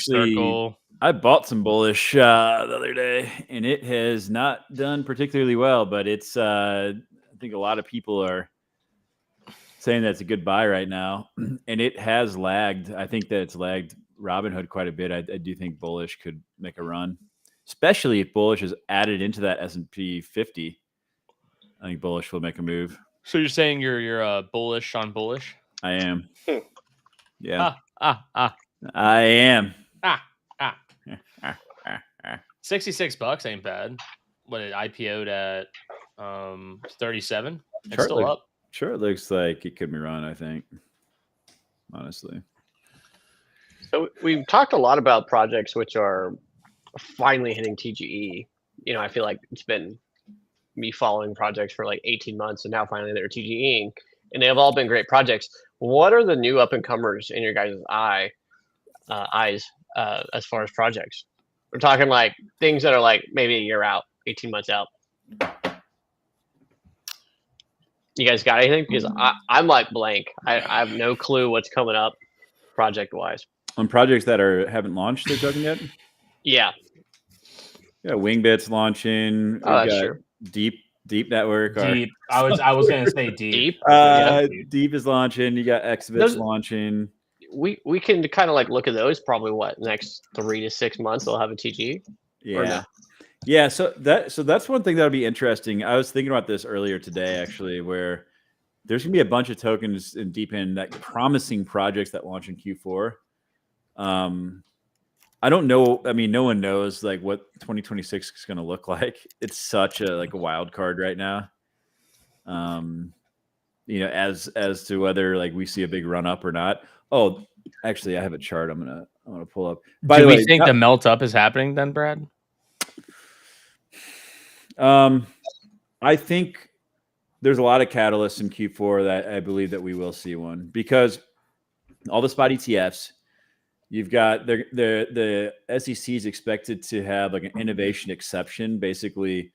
bought some Bullish the other day, and it has not done particularly well. But it's I think a lot of people are saying that's a good buy right now, and it has lagged. I think that it's lagged Robinhood quite a bit. I do think Bullish could make a run, especially if Bullish is added into that S&P 50. I think Bullish will make a move. So you're saying you're bullish on Bullish? I am. Yeah. I am. 66 ain't bad. What it IPO'd at 37. It's still up. Sure, it looks like it could be run, I think. Honestly. So we've talked a lot about projects which are finally hitting TGE. You know, I feel like it's been me following projects for like 18 months, and now finally they're TGEing, and they have all been great projects. What are the new up and comers in your guys' eyes as far as projects? We're talking like things that are like maybe a year out, 18 months out. You guys got anything? Because I'm like blank. I have no clue what's coming up project wise. On projects that haven't launched, they're talking yet? Yeah. Yeah, Wingbit's launching. Oh, that's true. Deep Network. Deep. I was gonna say Deep. Deep is launching. You got Exhibit's launching. We can kind of like look at those probably next 3 to 6 months they'll have a TGE. Yeah. No? Yeah, so that's one thing that'll be interesting. I was thinking about this earlier today, actually, where there's gonna be a bunch of tokens in DePIN that promising projects that launch in Q4. I don't know. I mean, no one knows like what 2026 is gonna look like. It's such a wild card right now. You know, as to whether like we see a big run up or not. Oh, actually, I have a chart. I'm gonna pull up. Do we think the melt up is happening then, Brad? I think there's a lot of catalysts in Q4 that I believe that we will see one, because all the spot ETFs, you've got the SEC is expected to have like an innovation exception, basically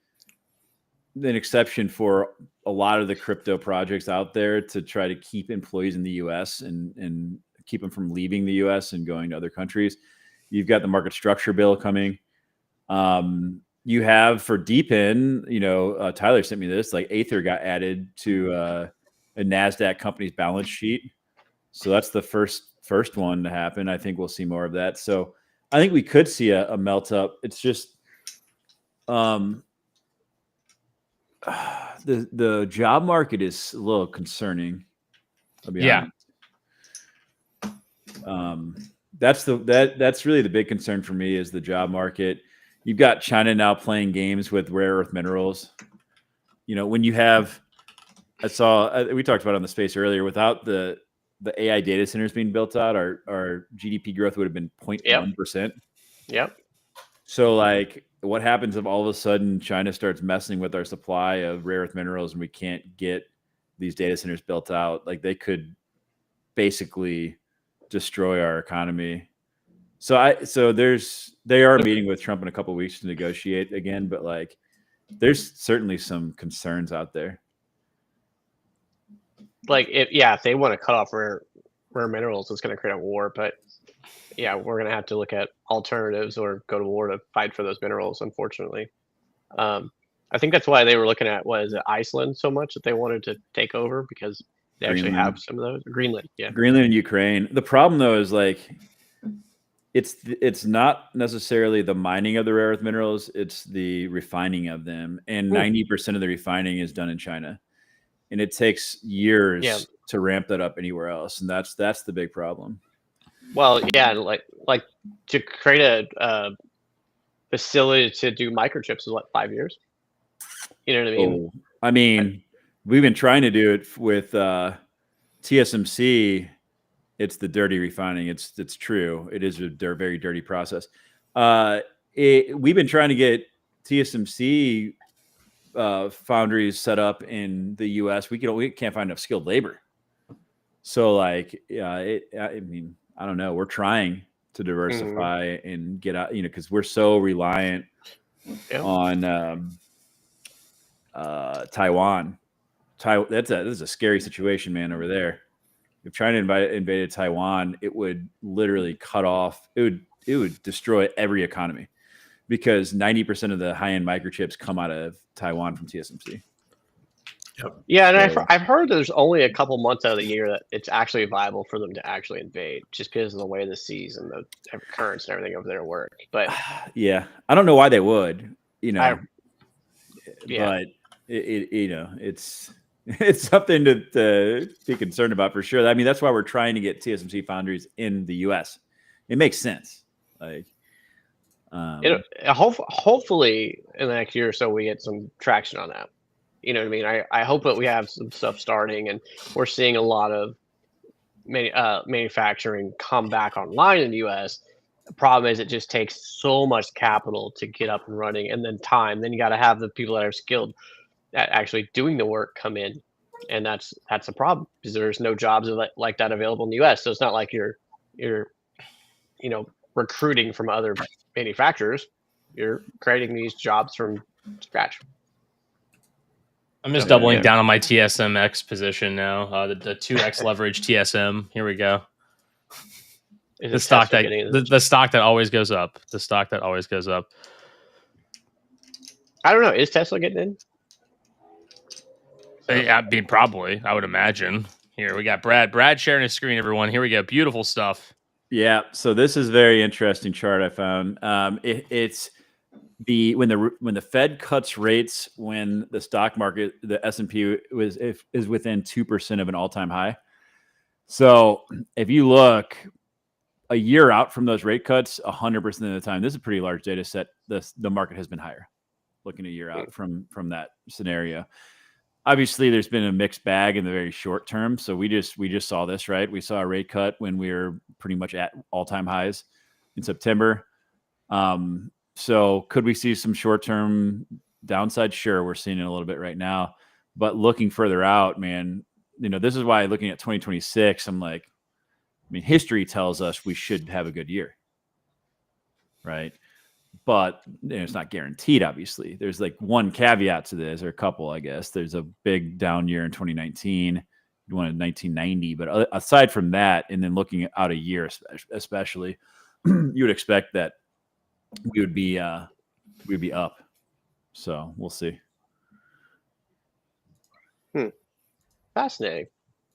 an exception for a lot of the crypto projects out there to try to keep employees in the US and keep them from leaving the US and going to other countries. You've got the market structure bill coming. You have for DePIN, you know, Tyler sent me this, like Aether got added to a NASDAQ company's balance sheet. So that's the first one to happen. I think we'll see more of that. So I think we could see a melt up. It's just the job market is a little concerning. I'll be honest. That's really the big concern for me is the job market. You've got China now playing games with rare earth minerals. You know, when you have, we talked about it on the space earlier, without the AI data centers being built out, our GDP growth would have been 0.1%. Yep. So like what happens if all of a sudden China starts messing with our supply of rare earth minerals and we can't get these data centers built out? Like they could basically destroy our economy. So they are meeting with Trump in a couple of weeks to negotiate again, but like there's certainly some concerns out there. Like if they want to cut off rare minerals, it's going to create a war. But yeah, we're going to have to look at alternatives or go to war to fight for those minerals. Unfortunately, I think that's why they were looking at Iceland so much that they wanted to take over, because they actually have some of those. Greenland and Ukraine. The problem though is like it's not necessarily the mining of the rare earth minerals; it's the refining of them, and 90% of the refining is done in China. And it takes years to ramp that up anywhere else, and that's the big problem. Well, yeah, like to create a facility to do microchips is 5 years. You know what I mean? I mean, we've been trying to do it with TSMC. It's the dirty refining. It's true. It is a very dirty process. We've been trying to get TSMC foundries set up in the U.S. We can't find enough skilled labor. So like, I mean, I don't know. We're trying to diversify and get out, because we're so reliant on Taiwan. This is a scary situation, man, over there. If China invaded Taiwan, it would literally cut off. It would destroy every economy, because 90% of the high-end microchips come out of Taiwan from TSMC. Yep. Yeah, and I've heard there's only a couple months out of the year that it's actually viable for them to actually invade, just because of the way the seas and the currents and everything over there work. But yeah, I don't know why they would, yeah. but it's something to be concerned about for sure. I mean, that's why we're trying to get TSMC foundries in the U.S. It makes sense. Like, hopefully in the next year or so we get some traction on that. You know what I mean? I hope that we have some stuff starting, and we're seeing a lot of manufacturing come back online in the U.S. The problem is it just takes so much capital to get up and running, and then time. Then you got to have the people that are skilled at actually doing the work come in, and that's a problem because there's no jobs like that available in the U.S. So it's not like you're recruiting from other manufacturers. You're creating these jobs from scratch. I'm just doubling down on my TSMX position now. The 2x leverage TSM. Here we go. The stock that always goes up. The stock that always goes up. I don't know. Is Tesla getting in? I mean, probably. I would imagine. Here we got Brad. Brad sharing his screen. Everyone. Here we go. Beautiful stuff. Yeah. So this is a very interesting chart I found. It's when the Fed cuts rates, when the stock market, the S&P is within 2% of an all-time high. So if you look a year out from those rate cuts, 100% of the time, this is a pretty large data set. The market has been higher, looking a year out from that scenario. Obviously, there's been a mixed bag in the very short term. So we just saw this, right? We saw a rate cut when we were pretty much at all-time highs in September. So could we see some short-term downside? Sure, we're seeing it a little bit right now. But looking further out, man, this is why looking at 2026, I'm like, I mean, history tells us we should have a good year, right? But it's not guaranteed, obviously. There's like one caveat to this, or a couple, I guess. There's a big down year in 2019. You wanted 1990. But aside from that, and then looking out a year especially, you would expect that we'd be up. So we'll see. Fascinating.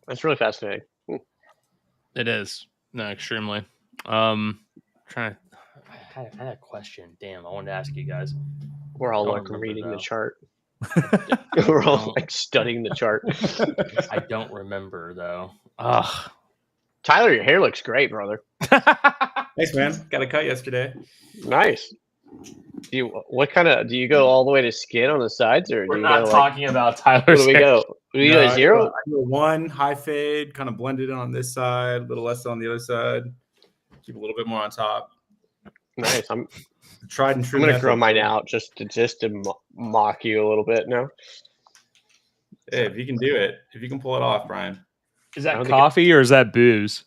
That's really fascinating. It is. No, extremely. I had a question. Damn, I wanted to ask you guys. We're all like reading the chart. We're all like studying the chart. I don't remember though. Ugh. Tyler, your hair looks great, brother. Thanks, man. Got a cut yesterday. Nice. Do you go all the way to skin on the sides, or we're not talking about Tyler's? Where do we go? Do we go to zero? I do a one high fade, kind of blended in on this side, a little less on the other side. Keep a little bit more on top. Nice. I'm tried and true. I'm gonna grow mine out just to mock you a little bit now. Hey, if you can do it, if you can pull it off, Brian. Is that coffee or is that booze?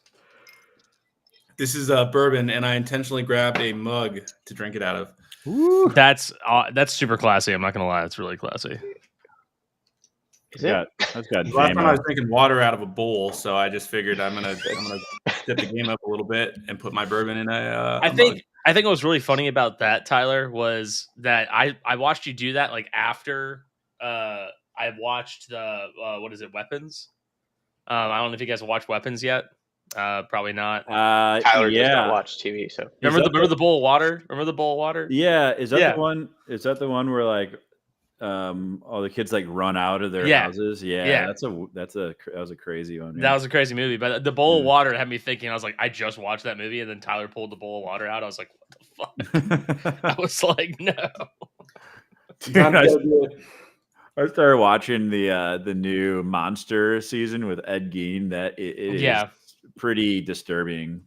This is bourbon, and I intentionally grabbed a mug to drink it out of. Ooh. That's super classy. I'm not gonna lie, it's really classy. Is it? That's got last time I was drinking water out of a bowl, so I just figured I'm gonna step the game up a little bit and put my bourbon in a mug. I think what was really funny about that, Tyler, was that I watched you do that like after I watched the Weapons. I don't know if you guys have watched Weapons yet. Probably not. Tyler does not watch TV, so remember the bowl of water? Remember the bowl of water? Yeah, is that the one? Is that the one where like all the kids like run out of their houses? Yeah. That was a crazy one. That was a crazy movie, but the bowl of water had me thinking. I was like, I just watched that movie, and then Tyler pulled the bowl of water out. I was like, what the fuck? I was like, no. Dude, I started watching the new Monster season with Ed Gein. That it is pretty disturbing,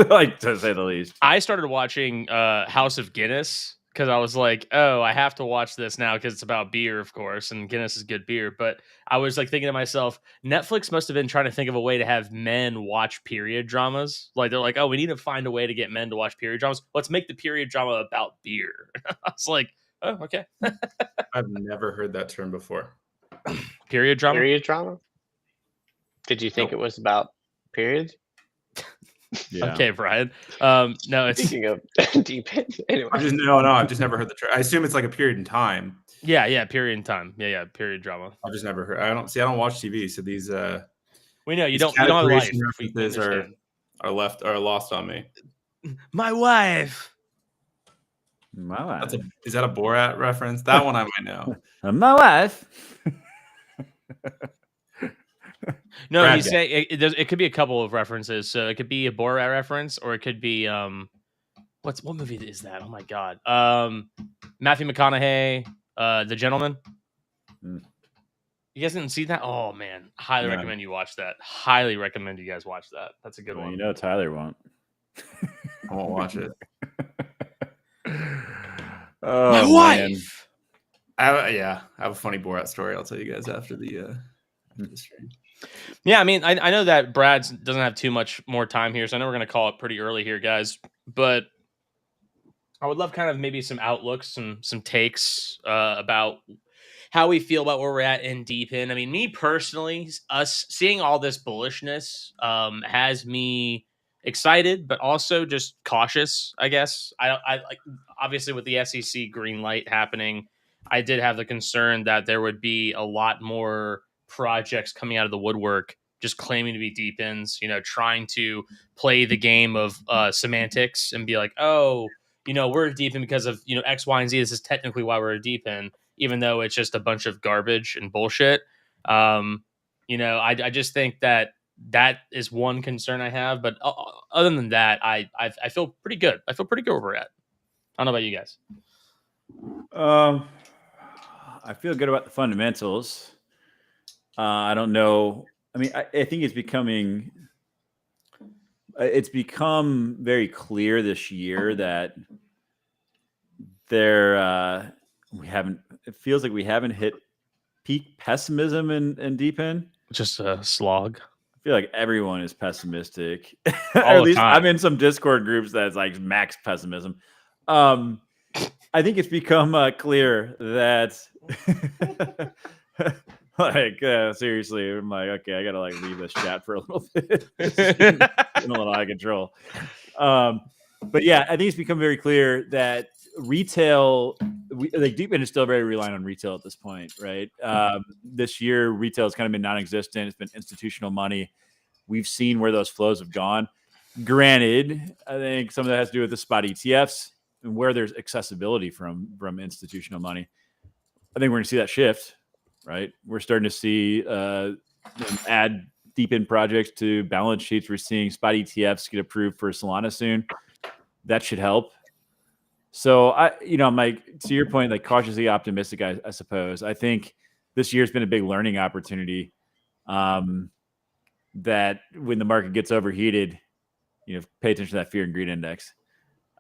like to say the least. I started watching House of Guinness because I was like, oh, I have to watch this now because it's about beer, of course, and Guinness is good beer. But I was like thinking to myself, Netflix must have been trying to think of a way to have men watch period dramas. Like they're like, oh, we need to find a way to get men to watch period dramas. Let's make the period drama about beer. I was like, oh, okay. I've never heard that term before. Period drama? Period drama? Did you think it was about periods? Yeah. Okay, Brian. No, it's speaking of DePIN. Anyway, I've just never heard the term. I assume it's like a period in time. Yeah, period in time. Yeah, period drama. I've just never heard. I don't watch TV, so these we know you these don't have life. References are lost on me. My wife. My wife. Is that a Borat reference? That one I might know. My wife. No, Brad, he's saying it could be a couple of references. So it could be a Borat reference, or it could be what movie is that? Oh my god, Matthew McConaughey, The Gentleman. You guys didn't see that? Oh man, highly recommend you watch that. Highly recommend you guys watch that. That's a good one. You know, Tyler won't. I won't watch it. My wife. I have a funny Borat story. I'll tell you guys after the stream. Yeah, I mean, I know that Brad doesn't have too much more time here, so I know we're going to call it pretty early here, guys. But I would love kind of maybe some outlooks, some takes about how we feel about where we're at in DePIN. I mean, me personally, us seeing all this bullishness has me excited, but also just cautious, I guess. I like, obviously with the SEC green light happening, I did have the concern that there would be a lot more projects coming out of the woodwork just claiming to be DePINs, trying to play the game of semantics and be like, oh, we're a DePIN because of, X, Y, and Z. This is technically why we're a DePIN, even though it's just a bunch of garbage and bullshit. I just think that is one concern I have. But other than that, I feel pretty good. I feel pretty good where we're at. I don't know about you guys. I feel good about the fundamentals. I don't know. I mean, I think it's become very clear this year that it feels like we haven't hit peak pessimism in DePIN. Just a slog. I feel like everyone is pessimistic. Or at least I'm in some Discord groups that's like max pessimism. I think it's become clear that seriously, I'm like, okay, I gotta leave this chat for a little bit. It's getting a little out of control. But yeah, I think it's become very clear that retail, DePIN is still very reliant on retail at this point, right? This year, retail has kind of been non-existent. It's been institutional money. We've seen where those flows have gone. Granted, I think some of that has to do with the spot ETFs and where there's accessibility from institutional money. I think we're going to see that shift, right? We're starting to see add DePIN projects to balance sheets. We're seeing spot ETFs get approved for Solana soon. That should help. So I'm like, to your point, like cautiously optimistic, I suppose. I think this year's been a big learning opportunity. That when the market gets overheated, pay attention to that fear and greed index.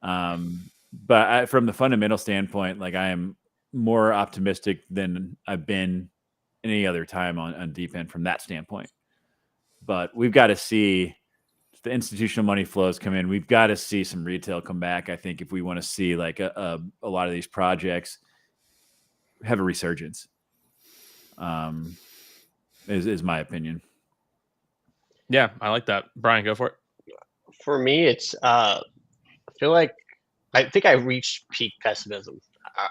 But from the fundamental standpoint, like I am more optimistic than I've been any other time on DePIN from that standpoint. But we've got to see the institutional money flows come in. We've got to see some retail come back. I think if we want to see like a lot of these projects have a resurgence, is my opinion. Yeah, I like that. Brian, go for it. For me, it's I think I reached peak pessimism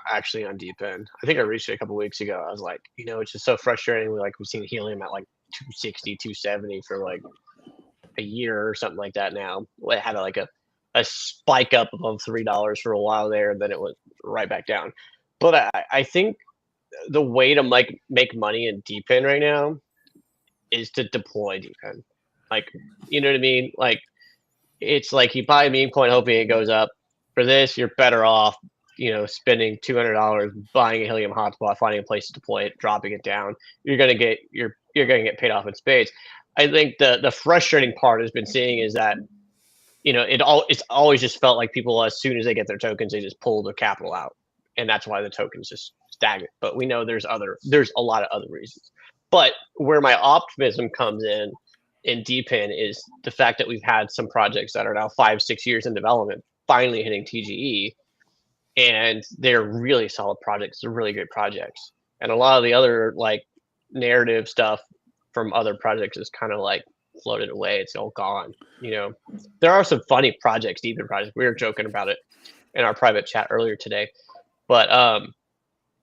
actually on DePIN. I think I reached it a couple weeks ago. I was like, it's just so frustrating. We've seen helium at like 260, 270 for like a year or something like that now. It had a spike up above $3 for a while there, and then it went right back down. But I think the way to make money in DePIN right now is to deploy DePIN. You know what I mean? It's like you buy a meme coin hoping it goes up. For this, you're better off, spending $200 buying a helium hotspot, finding a place to deploy it, dropping it down. You're gonna get paid off in spades. I think the frustrating part has been seeing is that, it's always just felt like people, as soon as they get their tokens, they just pull their capital out, and that's why the tokens just stagnant. But we know there's a lot of other reasons. But where my optimism comes in DePIN is the fact that we've had some projects that are now 5-6 years in development finally hitting TGE, and they're really solid projects. They're really great projects, and a lot of the other narrative stuff from other projects is kind of floated away. It's all gone. There are some funny projects, DePIN projects. We were joking about it in our private chat earlier today, but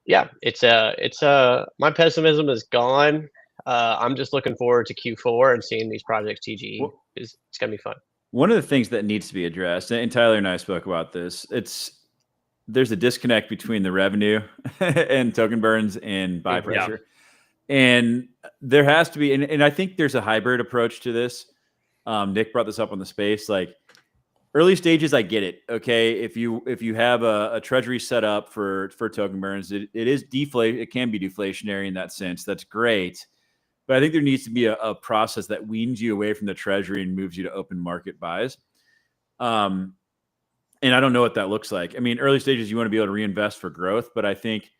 Yeah, it's my pessimism is gone. I'm just looking forward to Q4 and seeing these projects TGE. It's gonna be fun. One of the things that needs to be addressed, and Tyler and I spoke about this, there's a disconnect between the revenue and token burns and buy pressure. And there has to be, and I think there's a hybrid approach to this. Nick brought this up on the space. Like early stages, I get it. Okay, if you have a treasury set up for token burns, it is it can be deflationary in that sense. That's great. But I think there needs to be a process that weans you away from the treasury and moves you to open market buys. And I don't know what that looks like. I mean, early stages, you want to be able to reinvest for growth. But I think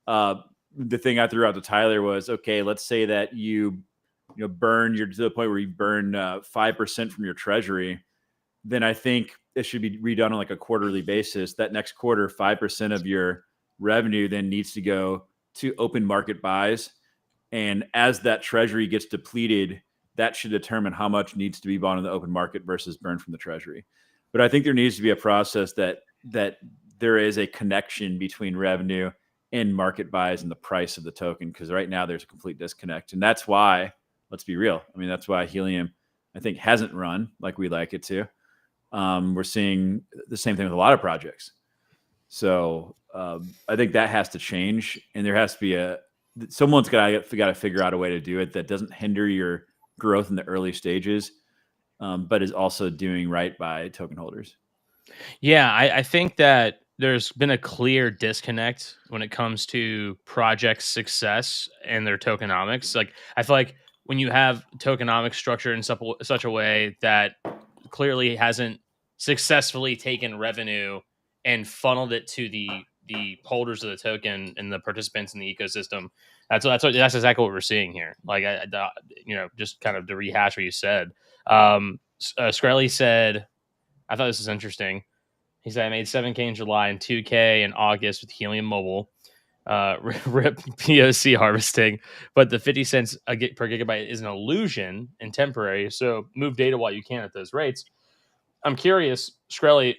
the thing I threw out to Tyler was, okay, let's say that you're to the point where you burn 5% from your treasury. Then I think it should be redone on like a quarterly basis. That next quarter, 5% of your revenue then needs to go to open market buys. And as that treasury gets depleted, that should determine how much needs to be bought in the open market versus burned from the treasury. But I think there needs to be a process that there is a connection between revenue and market buys and the price of the token, because right now there's a complete disconnect. And that's why, let's be real, I mean, that's why Helium, I think, hasn't run like we like it to. We're seeing the same thing with a lot of projects. So I think that has to change, and there has to be someone's got to figure out a way to do it that doesn't hinder your growth in the early stages, but is also doing right by token holders. Yeah, I think that there's been a clear disconnect when it comes to project success and their tokenomics. Like, I feel like when you have tokenomics structured in such a way that clearly hasn't successfully taken revenue and funneled it to the holders of the token and the participants in the ecosystem, that's exactly what we're seeing here. Like, just kind of to rehash what you said. Skrelly said, I thought this was interesting. He said, I made 7K in July and 2K in August with Helium Mobile. Rip POC harvesting, but the 50 cents per gigabyte is an illusion and temporary. So move data while you can at those rates. I'm curious, Skrelly,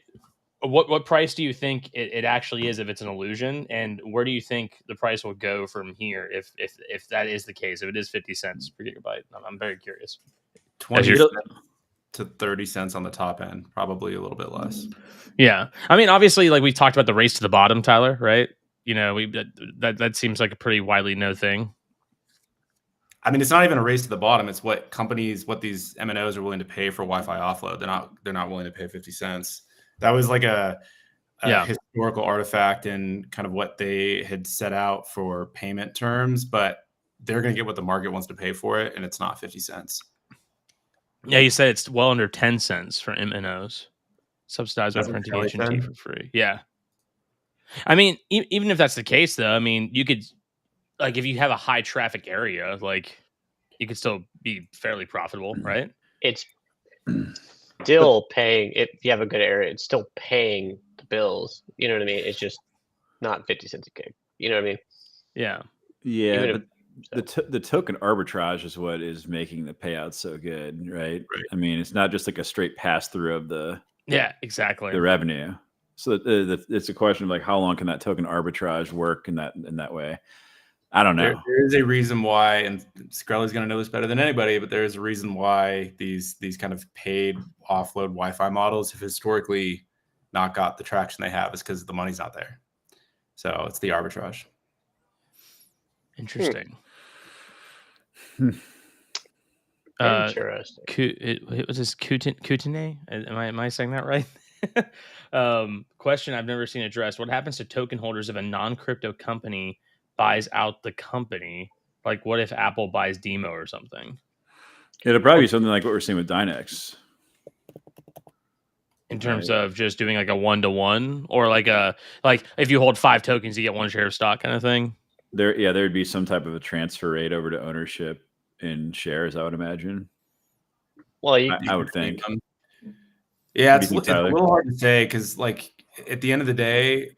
what price do you think it actually is if it's an illusion, and where do you think the price will go from here if that is the case, if it is 50 cents per gigabyte? I'm very curious. 20 to 30 cents on the top end, probably a little bit less. Yeah, I mean, obviously, like we talked about the race to the bottom, Tyler, right? That seems like a pretty widely known thing. I mean, it's not even a race to the bottom. It's what these MNOs are willing to pay for Wi-Fi offload. They're not willing to pay 50 cents. That was like a historical artifact and kind of what they had set out for payment terms, but they're going to get what the market wants to pay for it, and it's not 50 cents. Yeah, you said it's well under 10 cents for MNOs, subsidized by printing HNT for free. Yeah. I mean, even if that's the case, though, I mean, you could, like, if you have a high traffic area, like, you could still be fairly profitable, right? It's still paying. If you have a good area, it's still paying the bills. You know what I mean? It's just not 50 cents a gig. You know what I mean? Yeah. Yeah. The token arbitrage is what is making the payouts so good, right? I mean, it's not just like a straight pass through of the exactly revenue. So it's a question of like, how long can that token arbitrage work in that way? I don't know. There is a reason why, and Skrelly's going to know this better than anybody, but there is a reason why these kind of paid offload Wi-Fi models have historically not got the traction they have, is because the money's not there. So it's the arbitrage. Interesting. Interesting. It was this Kutine? Am I saying that right? Question I've never seen addressed: what happens to token holders if a non-crypto company buys out the company? Like, what if Apple buys Demo or something? It'll probably be something like what we're seeing with Dynex. In terms of just doing like a 1-to-1, or like if you hold 5 tokens, you get 1 share of stock kind of thing. There'd be some type of a transfer rate over to ownership in shares, I would imagine. Well, I would think. Yeah, it's a little hard to say, because like at the end of the day,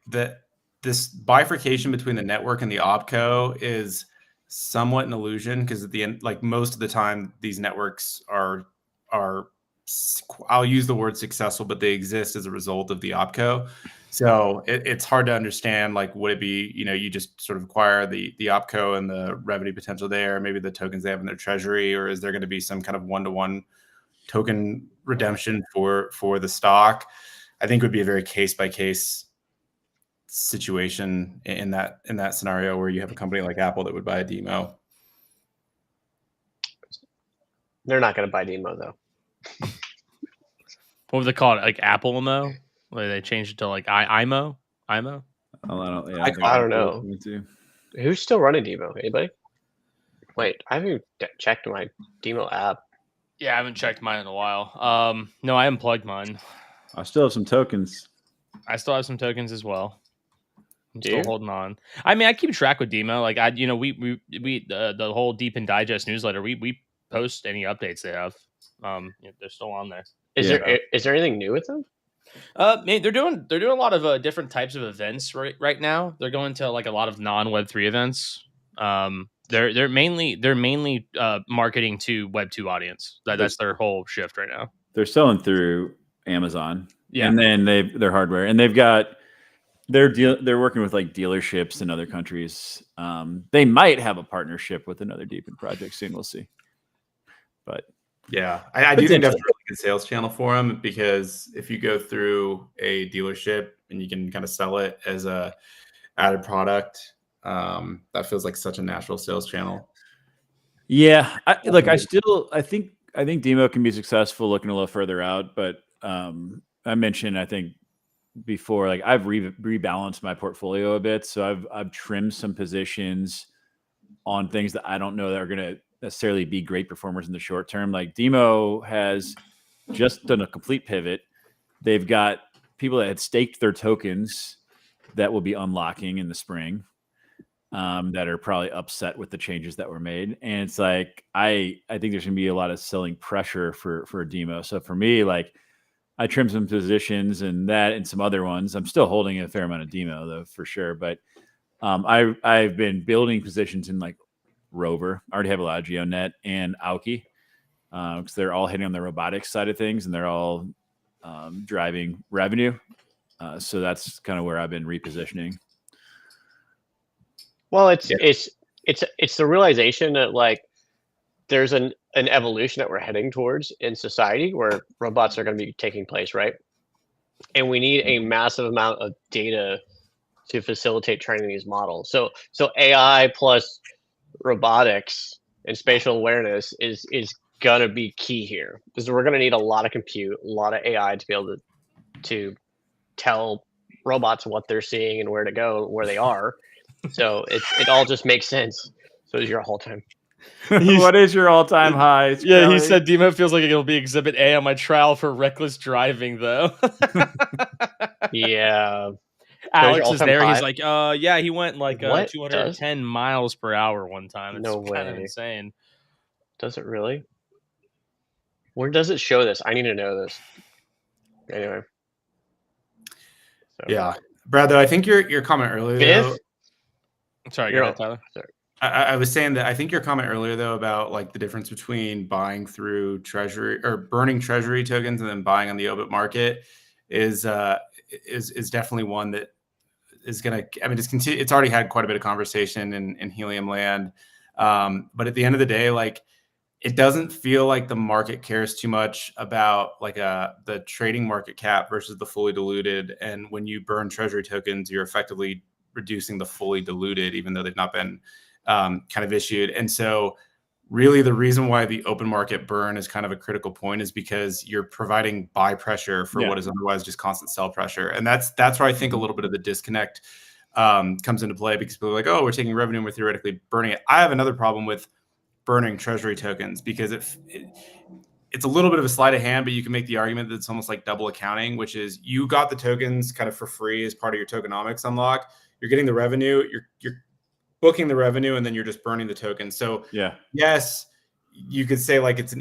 this bifurcation between the network and the opco is somewhat an illusion, because at the end, like most of the time, these networks are I'll use the word successful, but they exist as a result of the opco. So it's hard to understand, like, would it be, you just sort of acquire the opco and the revenue potential there, maybe the tokens they have in their treasury, or is there going to be some kind of one-to-one token redemption for the stock? I think it would be a very case-by-case situation in that scenario where you have a company like Apple that would buy a demo. They're not going to buy demo though. What would they call it? Like Apple Mo? Where they changed it to like IMO? IMO? Oh, I don't know. Who's still running demo? Anybody? Wait, I haven't checked my demo app. Yeah, I haven't checked mine in a while. No, I unplugged mine. I still have some tokens. I still have some tokens as well. I'm still holding on. I mean, I keep track with Demo. Like we the whole DePIN Digest newsletter. We post any updates they have. They're still on there. Is there anything new with them? They're doing a lot of different types of events right now. They're going to like a lot of non-Web3 events. They're mainly marketing to Web2 audience. That's their whole shift right now. They're selling through Amazon, and then their hardware, and they've got they're working with like dealerships in other countries. They might have a partnership with another DePIN project soon. We'll see. But yeah, I do think that's a really good sales channel for them, because if you go through a dealership and you can kind of sell it as a added product, that feels like such a natural sales channel. Yeah, I think Demo can be successful looking a little further out, but I mentioned, I think before, like I've rebalanced my portfolio a bit, so I've trimmed some positions on things that I don't know that are going to necessarily be great performers in the short term. Like Demo has just done a complete pivot. They've got people that had staked their tokens that will be unlocking in the spring, that are probably upset with the changes that were made. And it's like, I think there's gonna be a lot of selling pressure for Demo. So for me, like I trimmed some positions and that and some other ones. I'm still holding a fair amount of Demo though, for sure. But I've been building positions in like Rover. I already have a lot of GeoNet and Aoki, because they're all hitting on the robotics side of things and they're all driving revenue. So that's kind of where I've been repositioning. Well, it's the realization that like there's an evolution that we're heading towards in society where robots are going to be taking place, right? And we need a massive amount of data to facilitate training these models. So AI plus robotics and spatial awareness is going to be key here, because we're going to need a lot of compute, a lot of AI to be able to tell robots what they're seeing and where to go, where they are. So it all just makes sense. So is your all-time. What is your all-time high? Yeah, he said Demo feels like it'll be Exhibit A on my trial for reckless driving, though. Yeah. Alex is there. High? He's like, yeah, he went like 210 miles per hour one time. It's no way. Kind of insane. Does it really? Where does it show this? I need to know this. Anyway. So. Yeah. Brad, though, I think your comment earlier. Sorry, go ahead, Tyler. Sorry. I was saying that I think your comment earlier, though, about like the difference between buying through treasury or burning treasury tokens and then buying on the open market is definitely one that is going to, I mean, it's already had quite a bit of conversation in Helium land. But at the end of the day, like, it doesn't feel like the market cares too much about like the trading market cap versus the fully diluted. And when you burn treasury tokens, you're effectively reducing the fully diluted, even though they've not been kind of issued. And so really the reason why the open market burn is kind of a critical point is because you're providing buy pressure for what is otherwise just constant sell pressure. And that's where I think a little bit of the disconnect comes into play, because people are like, oh, we're taking revenue and we're theoretically burning it. I have another problem with burning treasury tokens, because it's a little bit of a sleight of hand, but you can make the argument that it's almost like double accounting, which is you got the tokens kind of for free as part of your tokenomics unlock. You're getting the revenue, you're booking the revenue, and then you're just burning the tokens. So yes, you could say like it's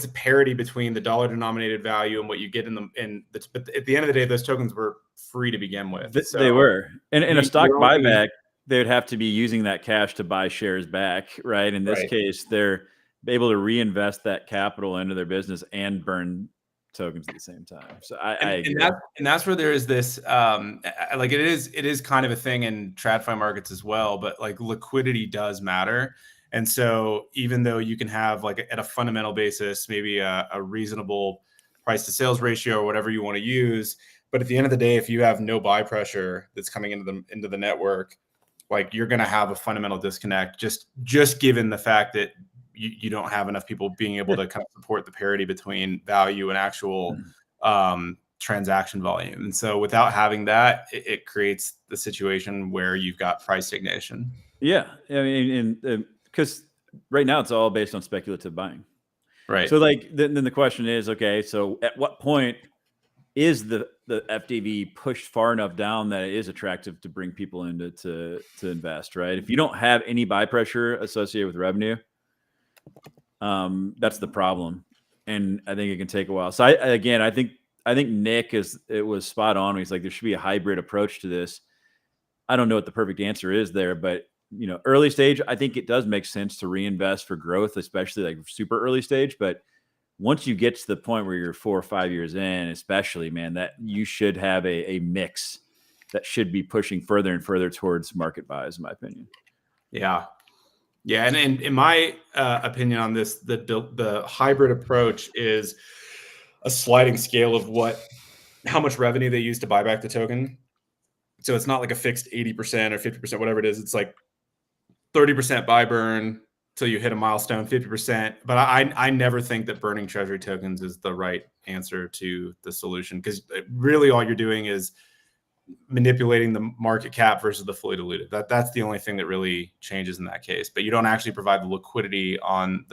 a parity between the dollar denominated value and what you get but at the end of the day, those tokens were free to begin with. So they were. And in a stock buyback, they would have to be using that cash to buy shares back, right? In this case, they're able to reinvest that capital into their business and burn tokens at the same time. So and that's where there is this like it is kind of a thing in TradFi markets as well, but like liquidity does matter. And so even though you can have like at a fundamental basis maybe a reasonable price to sales ratio or whatever you want to use, but at the end of the day, if you have no buy pressure that's coming into the network, like you're going to have a fundamental disconnect just given the fact that you don't have enough people being able to kind of support the parity between value and actual transaction volume. And so without having that, it creates the situation where you've got price stagnation. Yeah. I mean, because right now it's all based on speculative buying. Right. So like, then the question is, okay, so at what point is the FDV pushed far enough down that it is attractive to bring people in to invest, right? If you don't have any buy pressure associated with revenue, that's the problem. And I think it can take a while. So I think Nick was spot on. He's like, there should be a hybrid approach to this. I don't know what the perfect answer is there, but early stage, I think it does make sense to reinvest for growth, especially like super early stage. But once you get to the point where you're 4 or 5 years in, especially, man, that you should have a mix that should be pushing further and further towards market buys, in my opinion. Yeah. Yeah. And in my opinion on this, the hybrid approach is a sliding scale of how much revenue they use to buy back the token. So it's not like a fixed 80% or 50%, whatever it is. It's like 30% buy burn till you hit a milestone, 50%. But I never think that burning treasury tokens is the right answer to the solution, because really all you're doing is manipulating the market cap versus the fully diluted. That's the only thing that really changes in that case. But you don't actually provide the liquidity and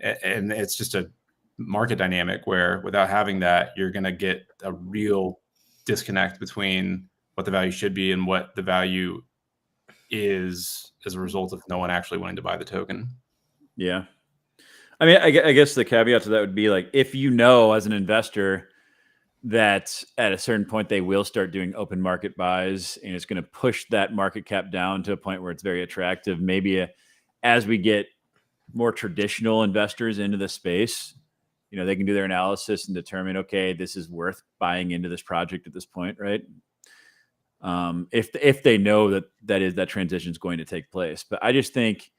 it's just a market dynamic where without having that, you're going to get a real disconnect between what the value should be and what the value is as a result of no one actually wanting to buy the token. Yeah. I mean, I guess the caveat to that would be like, if as an investor that at a certain point they will start doing open market buys and it's going to push that market cap down to a point where it's very attractive, maybe as we get more traditional investors into the space, they can do their analysis and determine, okay, this is worth buying into this project at this point, right? If they know that transition is going to take place. But I just think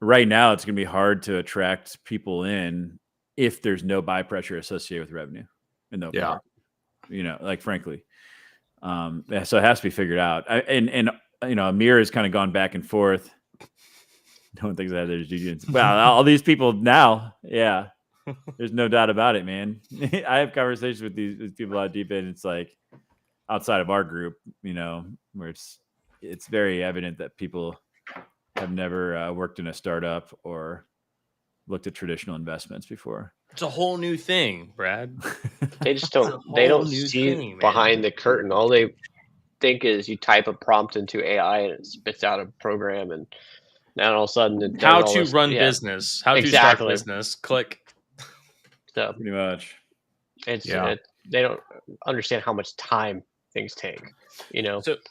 right now it's going to be hard to attract people in if there's no buy pressure associated with revenue in the open market. Like frankly, so it has to be figured out. Amir has kind of gone back and forth. No one thinks that there's GGs. Well, all these people now, yeah, there's no doubt about it, man. I have conversations with these people out deep in. It's like, outside of our group, where it's very evident that people have never worked in a startup or looked at traditional investments before. It's a whole new thing, Brad. They just don't see behind the curtain. All they think is you type a prompt into AI and it spits out a program, and now all of a sudden how to run business, how to start business, click. So pretty much, they don't understand how much time things take,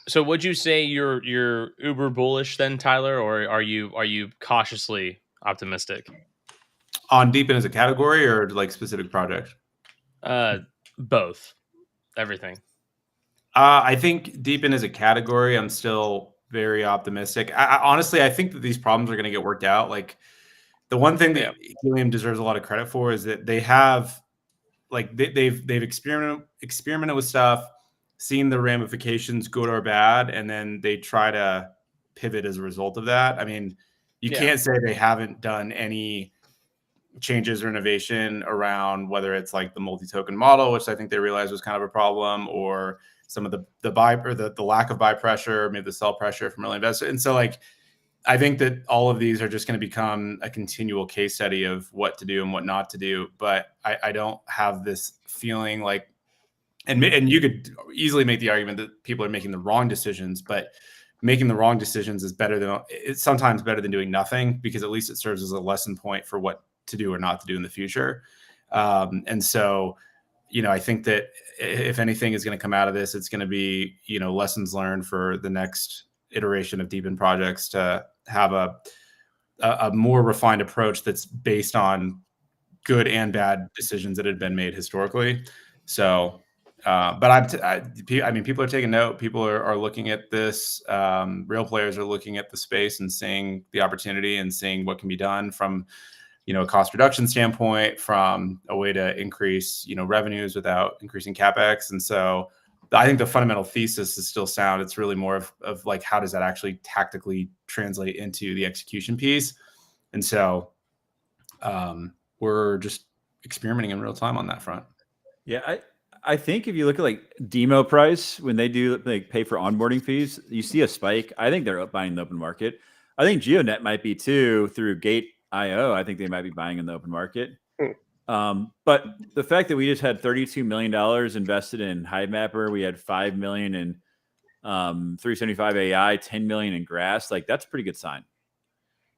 So would you say you're uber bullish then, Tyler, or are you cautiously optimistic on DePIN as a category or like specific project? Both, everything. I think DePIN as a category, I'm still very optimistic. I honestly, I think that these problems are going to get worked out. Like the one thing that Helium deserves a lot of credit for is that they have, like, they've experimented with stuff, seen the ramifications, good or bad, and then they try to pivot as a result of that. I mean, you can't say they haven't done any changes or innovation around whether it's like the multi-token model, which I think they realized was kind of a problem, or some of the buy or the lack of buy pressure, maybe the sell pressure from early investors. And so, like, I think that all of these are just going to become a continual case study of what to do and what not to do. But I don't have this feeling like, and you could easily make the argument that people are making the wrong decisions, but making the wrong decisions is it's sometimes better than doing nothing, because at least it serves as a lesson point for what to do or not to do in the future. And so, I think that if anything is going to come out of this, it's going to be, lessons learned for the next iteration of DePIN projects to have a more refined approach that's based on good and bad decisions that had been made historically. So, but I mean, people are taking note. People are looking at this. Real players are looking at the space and seeing the opportunity and seeing what can be done from, a cost reduction standpoint, from a way to increase, revenues without increasing CapEx. And so I think the fundamental thesis is still sound. It's really more of like, how does that actually tactically translate into the execution piece? And so we're just experimenting in real time on that front. Yeah, I think if you look at like demo price, when they do like pay for onboarding fees, you see a spike. I think they're buying in the open market. I think GeoNet might be too through Gate.io. I think they might be buying in the open market. But the fact that we just had $32 million invested in HiveMapper, we had $5 million in 375 AI, 10 million in Grass, like that's a pretty good sign,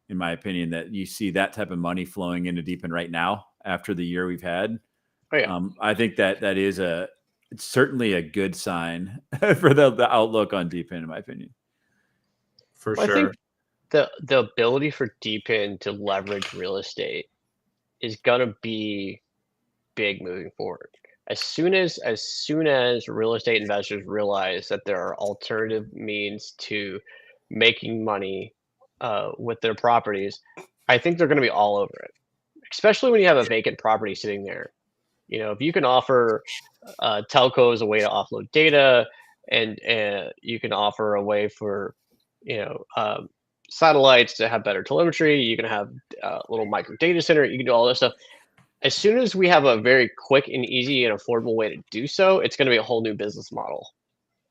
in my opinion, that you see that type of money flowing into DePIN right now after the year we've had. Oh, yeah. I think that is it's certainly a good sign for the outlook on DePIN, in my opinion. For sure. I think the ability for DePIN to leverage real estate is gonna be big moving forward. As soon as real estate investors realize that there are alternative means to making money with their properties, I think they're gonna be all over it. Especially when you have a vacant property sitting there. If you can offer telcos a way to offload data, and you can offer a way for satellites to have better telemetry, you can have a little micro data center, you can do all this stuff. As soon as we have a very quick and easy and affordable way to do so, it's going to be a whole new business model,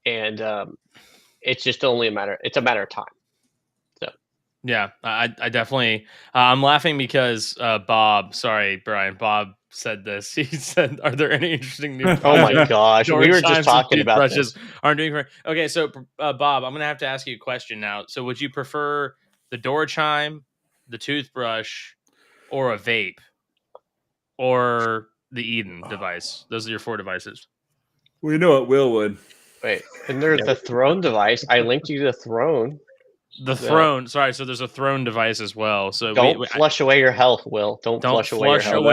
and it's just only a matter of time. So yeah, I definitely I'm laughing because Bob said this. He said, "Are there any interesting new?" Oh my gosh, we were just talking about this. Aren't doing okay. So, Bob, I'm gonna have to ask you a question now. So, would you prefer the door chime, the toothbrush, or a vape, or the Eden device? Those are your 4 devices. Well, you know what Will would. Wait, and there's the Throne device. I linked you to the Throne. The Throne. Sorry, so there's a Throne device as well. So don't flush away your health, Will. Don't flush away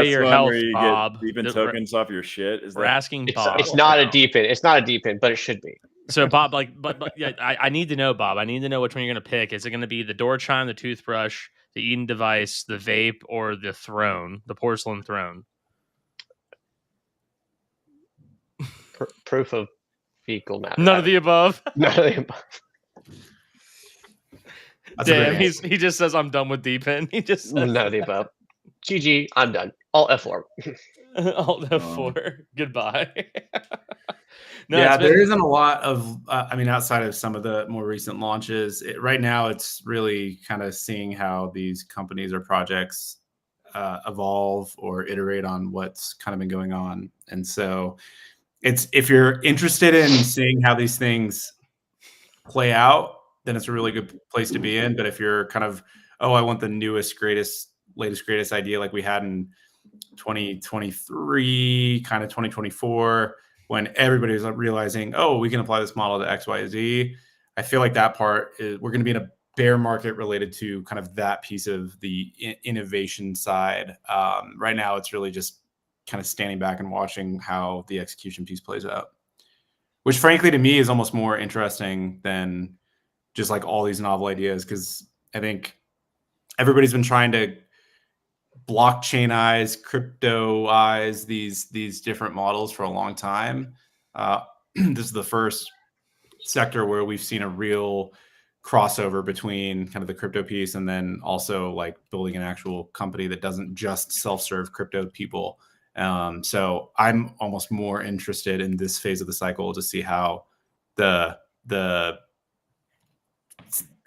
your health. Where you Bob. Get DePIN tokens off your shit. We're asking Bob. It's not a DePIN. It's not a DePIN, but it should be. So Bob, but yeah, I need to know, Bob. I need to know which one you're going to pick. Is it going to be the door chime, the toothbrush, the Eden device, the vape, or the Throne, the porcelain throne? Proof of fecal matter. None of the above. None of the above. Damn, he just says I'm done with DePIN. He just says none of the above. GG, I'm done. Alt F4. Alt F4. Goodbye. No, yeah, there isn't a lot of, outside of some of the more recent launches. Right now, it's really kind of seeing how these companies or projects evolve or iterate on what's kind of been going on. And so if you're interested in seeing how these things play out, then it's a really good place to be in. But if you're kind of, I want the latest, greatest idea like we had in 2023, kind of 2024, when everybody was realizing, we can apply this model to X, Y, Z. I feel like that part is, we're going to be in a bear market related to kind of that piece of the innovation side. Right now, it's really just kind of standing back and watching how the execution piece plays out, which frankly to me is almost more interesting than just like all these novel ideas, because I think everybody's been trying to blockchainize, cryptoize these different models for a long time. This is the first sector where we've seen a real crossover between kind of the crypto piece and then also like building an actual company that doesn't just self-serve crypto people. So I'm almost more interested in this phase of the cycle to see how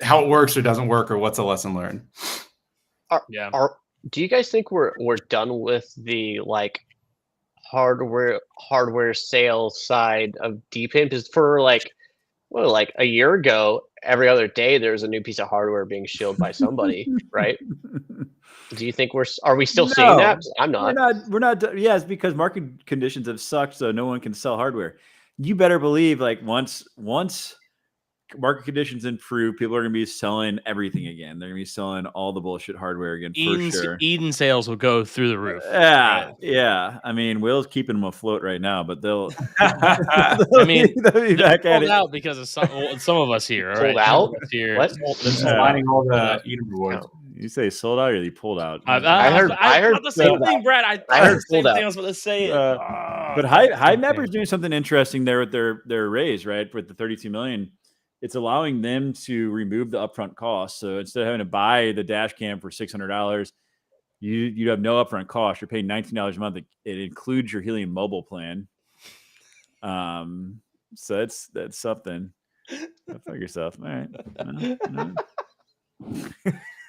how it works or doesn't work, or what's a lesson learned. Do you guys think we're done with the like hardware sales side of DePIN? Because for like a year ago, every other day there's a new piece of hardware being shielded by somebody, right? Do you think are we still seeing that? I'm not. We're not. Yeah, it's because market conditions have sucked, so no one can sell hardware. You better believe, like once market conditions improve, people are going to be selling everything again. They're going to be selling all the bullshit hardware again for sure. Eden sales will go through the roof. Yeah. I mean, Will's keeping them afloat right now, but they'll. I mean, they'll be back at it. Out because of some of us here. Sold out. Here. What? Finding all the Eden rewards. You say sold out or they pulled out? I heard the same thing, Brad. I heard the same thing. I was about to say it. But HiveMapper's doing something interesting there with their raise, right? With the 32 million, it's allowing them to remove the upfront cost. So instead of having to buy the dash cam for $600, you have no upfront cost. You're paying $19 a month. It includes your Helium mobile plan. So that's something. Go fuck yourself. All right. No.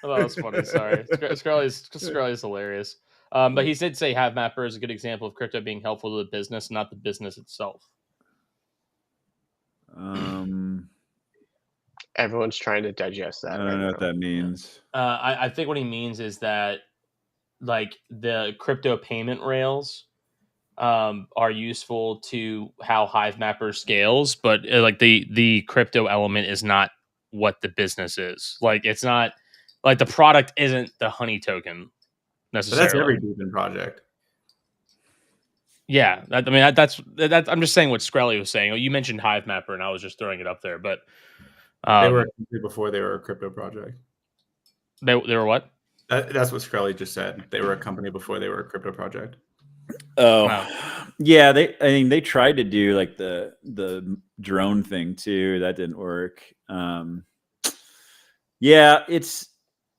Oh, that was funny. Sorry. Scully's hilarious. But he did say HiveMapper is a good example of crypto being helpful to the business, not the business itself. Everyone's trying to digest that. I don't know what that means. I think what he means is that like the crypto payment rails are useful to how HiveMapper scales, but like the crypto element is not what the business is. Like it's not like the product isn't the honey token necessarily. But that's every DePIN project. Yeah, that's. I'm just saying what Skrelly was saying. You mentioned HiveMapper, and I was just throwing it up there. But they were a company before they were a crypto project. They were what? That's what Skrelly just said. They were a company before they were a crypto project. Oh, wow. Yeah. They tried to do like the drone thing too. That didn't work. Yeah, it's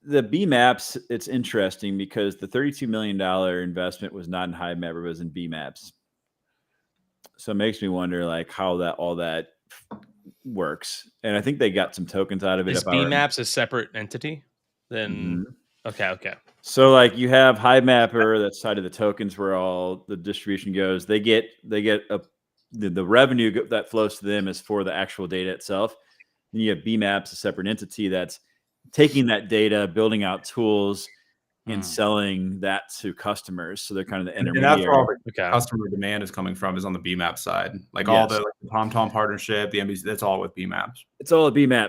the BMAPs. It's interesting because the $32 million investment was not in HiveMapper, it was in BMAPs. So it makes me wonder like how all that works. And I think they got some tokens out of it. Is BMAPs a separate entity? Then okay. So like you have HiveMapper, that's side of the tokens where all the distribution goes. They get the revenue that flows to them is for the actual data itself. And you have BMAPs, a separate entity that's taking that data, building out tools, and selling that to customers. So they're kind of the intermediary. And that's where all the customer demand is coming from, is on the BMAP side. Like all the TomTom partnership, the NBC, that's all with BMAPs.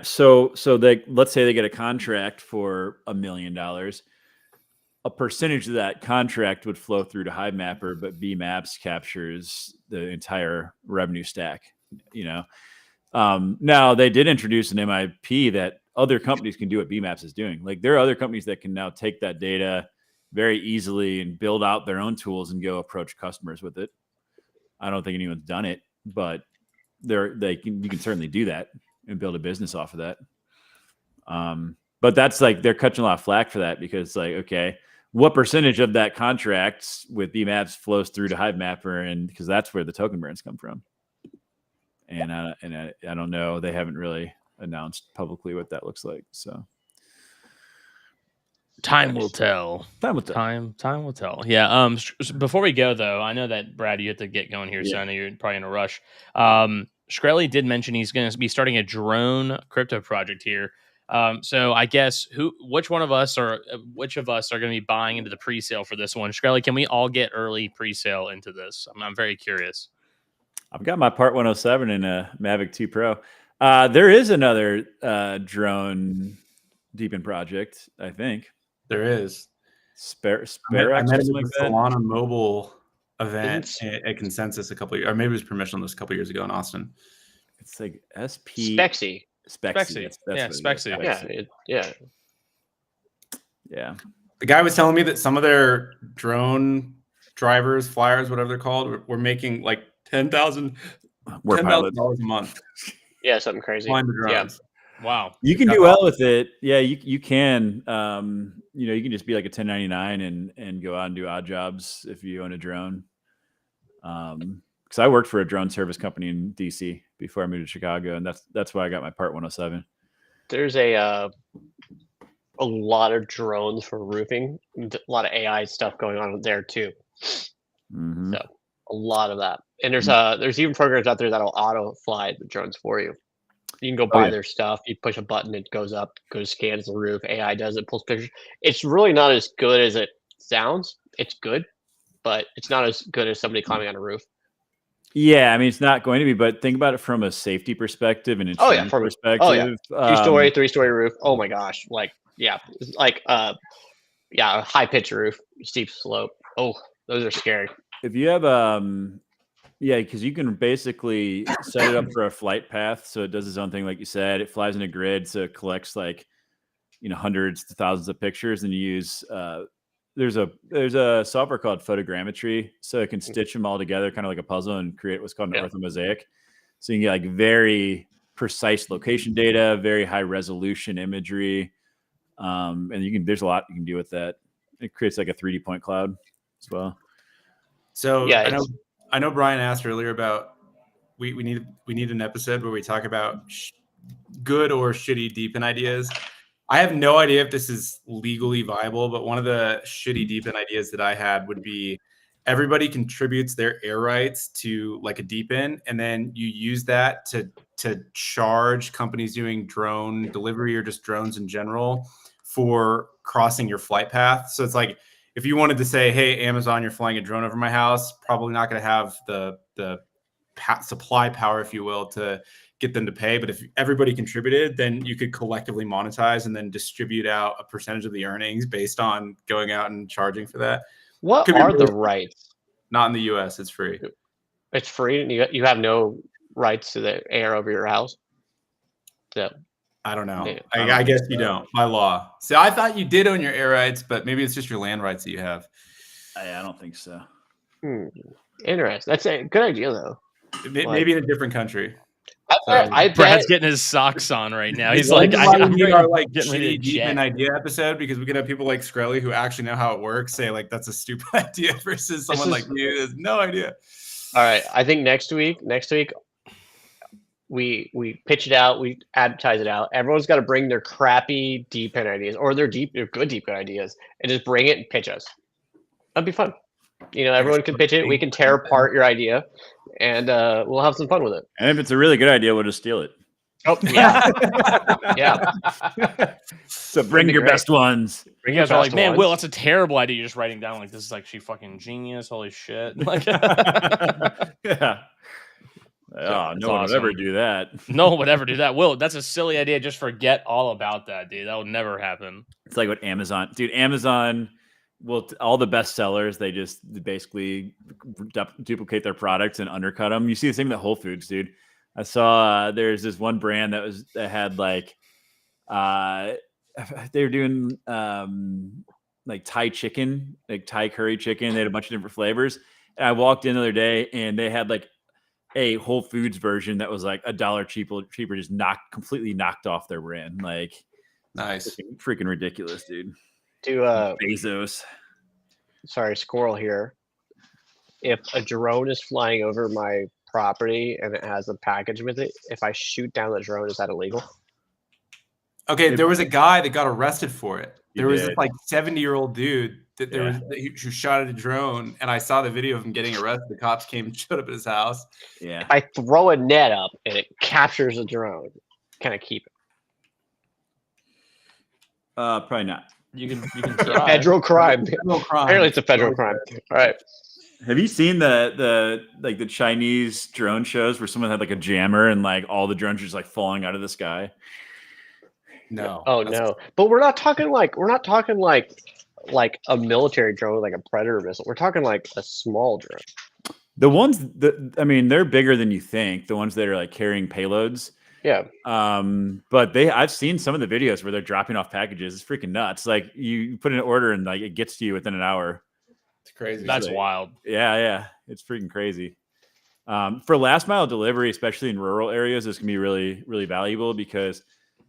So let's say they get a contract for $1 million. A percentage of that contract would flow through to HiveMapper, but BMAPs captures the entire revenue stack. Now they did introduce an MIP that other companies can do what BMAPs is doing. Like there are other companies that can now take that data very easily and build out their own tools and go approach customers with it. I don't think anyone's done it, but you can certainly do that and build a business off of that. But that's like they're catching a lot of flack for that because like, okay, what percentage of that contract with BMAPs flows through to HiveMapper, and because that's where the token burns come from. And I don't know. They haven't really announced publicly what that looks like. So time will tell. Time will tell. Yeah. Before we go though, I know that Brad, you have to get going here, so I know you're probably in a rush. Skrelly did mention he's going to be starting a drone crypto project here. So I guess which of us are going to be buying into the pre-sale for this one? Skrelly, can we all get early pre-sale into this? I'm very curious. I've got my Part 107 in a Mavic 2 Pro. There is another drone DePIN project, I think. There is. Sparex, I met him at the Solana mobile event at Consensus or maybe it was Permissionless a couple years ago in Austin. It's like SP. Spexy. Spexy. Yeah. The guy was telling me that some of their drone drivers, flyers, whatever they're called, were making like $10,000 a month. Yeah, something crazy. Flying the drones. Yeah. Wow. You can do well with it. Yeah, you can. You can just be like a 1099 and go out and do odd jobs if you own a drone. Because I worked for a drone service company in DC before I moved to Chicago, and that's why I got my Part 107. There's a lot of drones for roofing, a lot of AI stuff going on there too. Mm-hmm. So a lot of that, and there's even programs out there that'll auto fly the drones for you. You can go buy their stuff. You push a button, it goes up, scans the roof. AI does it, pulls pictures. It's really not as good as it sounds. It's good, but it's not as good as somebody climbing on a roof. Yeah, I mean, it's not going to be, but think about it from a safety perspective and insurance perspective. Oh, yeah. 2-story, 3-story roof. Oh, my gosh. Like, yeah. Like, yeah, high pitch roof, steep slope. Oh, those are scary. If you have, yeah, because you can basically set it up for a flight path. So it does its own thing. Like you said, it flies in a grid. So it collects like, hundreds to thousands of pictures, and you use, there's a software called photogrammetry, so it can stitch them all together kind of like a puzzle and create what's called an orthomosaic. So you can get like very precise location data, very high resolution imagery, and there's a lot you can do with that. It creates like a 3D point cloud as well. So yeah, I know Brian asked earlier about we need an episode where we talk about good or shitty DePIN ideas. I have no idea if this is legally viable, but one of the shitty DePIN ideas that I had would be everybody contributes their air rights to like a DePIN, and then you use that to charge companies doing drone delivery or just drones in general for crossing your flight path. So it's like if you wanted to say, hey, Amazon, you're flying a drone over my house, probably not going to have the supply power, if you will, to get them to pay. But if everybody contributed, then you could collectively monetize and then distribute out a percentage of the earnings based on going out and charging for that. What are the rights? Not in the US, it's free. It's free, and you have no rights to the air over your house? So I don't know. I guess you don't by law. So I thought you did own your air rights, but maybe it's just your land rights that you have. I don't think so. Interesting. That's a good idea, though. Maybe in a different country. Brad's getting his socks on right now. He's like, I'm doing our like shitty DePIN idea episode because we could have people like Skrelly who actually know how it works say like that's a stupid idea versus someone like me who has no idea. All right, I think next week we pitch it out, we advertise it out. Everyone's got to bring their crappy DePIN ideas or their good DePIN ideas and just bring it and pitch us. That'd be fun. Everyone can pitch it. We can tear apart your idea, and we'll have some fun with it. And if it's a really good idea, we'll just steal it. Oh, yeah. Yeah. So bring your best ones. You guys are like, man, Will, that's a terrible idea. You're just writing down like, this is like, she fucking genius. Holy shit. Like, yeah. Oh, no one would ever do that. No one would ever do that. Will, that's a silly idea. Just forget all about that, dude. That would never happen. It's like what Amazon, well, all the best sellers, they just basically duplicate their products and undercut them. You see the same with Whole Foods, dude. I saw there's this one brand that had like they were doing like Thai chicken, like Thai curry chicken. They had a bunch of different flavors. And I walked in the other day and they had like a Whole Foods version that was like $1 cheaper, just completely knocked off their brand. Like, nice, freaking ridiculous, dude. Bezos. Sorry, squirrel here. If a drone is flying over my property and it has a package with it, if I shoot down the drone, is that illegal? Okay, there was a guy that got arrested for it. There was this like 70-year-old dude who shot at a drone, and I saw the video of him getting arrested. The cops came and showed up at his house. Yeah. If I throw a net up and it captures a drone, can I keep it? Probably not. You can try. Federal crime. Apparently, it's a federal crime. All right. Have you seen the Chinese drone shows where someone had like a jammer and like all the drones are just like falling out of the sky? No. Oh no. But we're not talking like a military drone, like a Predator missile. We're talking like a small drone. The ones they're bigger than you think. The ones that are like carrying payloads. Yeah. But I've seen some of the videos where they're dropping off packages. It's freaking nuts. Like you put in an order and like it gets to you within an hour. It's crazy. That's wild. Yeah. It's freaking crazy. For last mile delivery, especially in rural areas, this can be really, really valuable because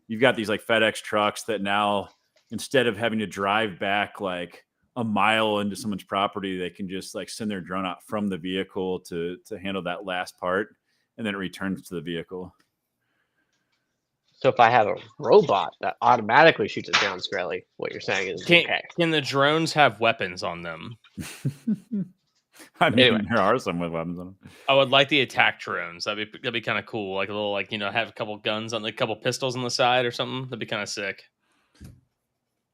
you've got these like FedEx trucks that now, instead of having to drive back like a mile into someone's property, they can just like send their drone out from the vehicle to handle that last part, and then it returns to the vehicle. So if I have a robot that automatically shoots it down, Skrelly, what you're saying is okay. Can the drones have weapons on them? I mean, anyway, there are some with weapons on them. I would like the attack drones. That'd be kind of cool. Like a little, like, have a couple guns on, a couple pistols on the side or something. That'd be kind of sick.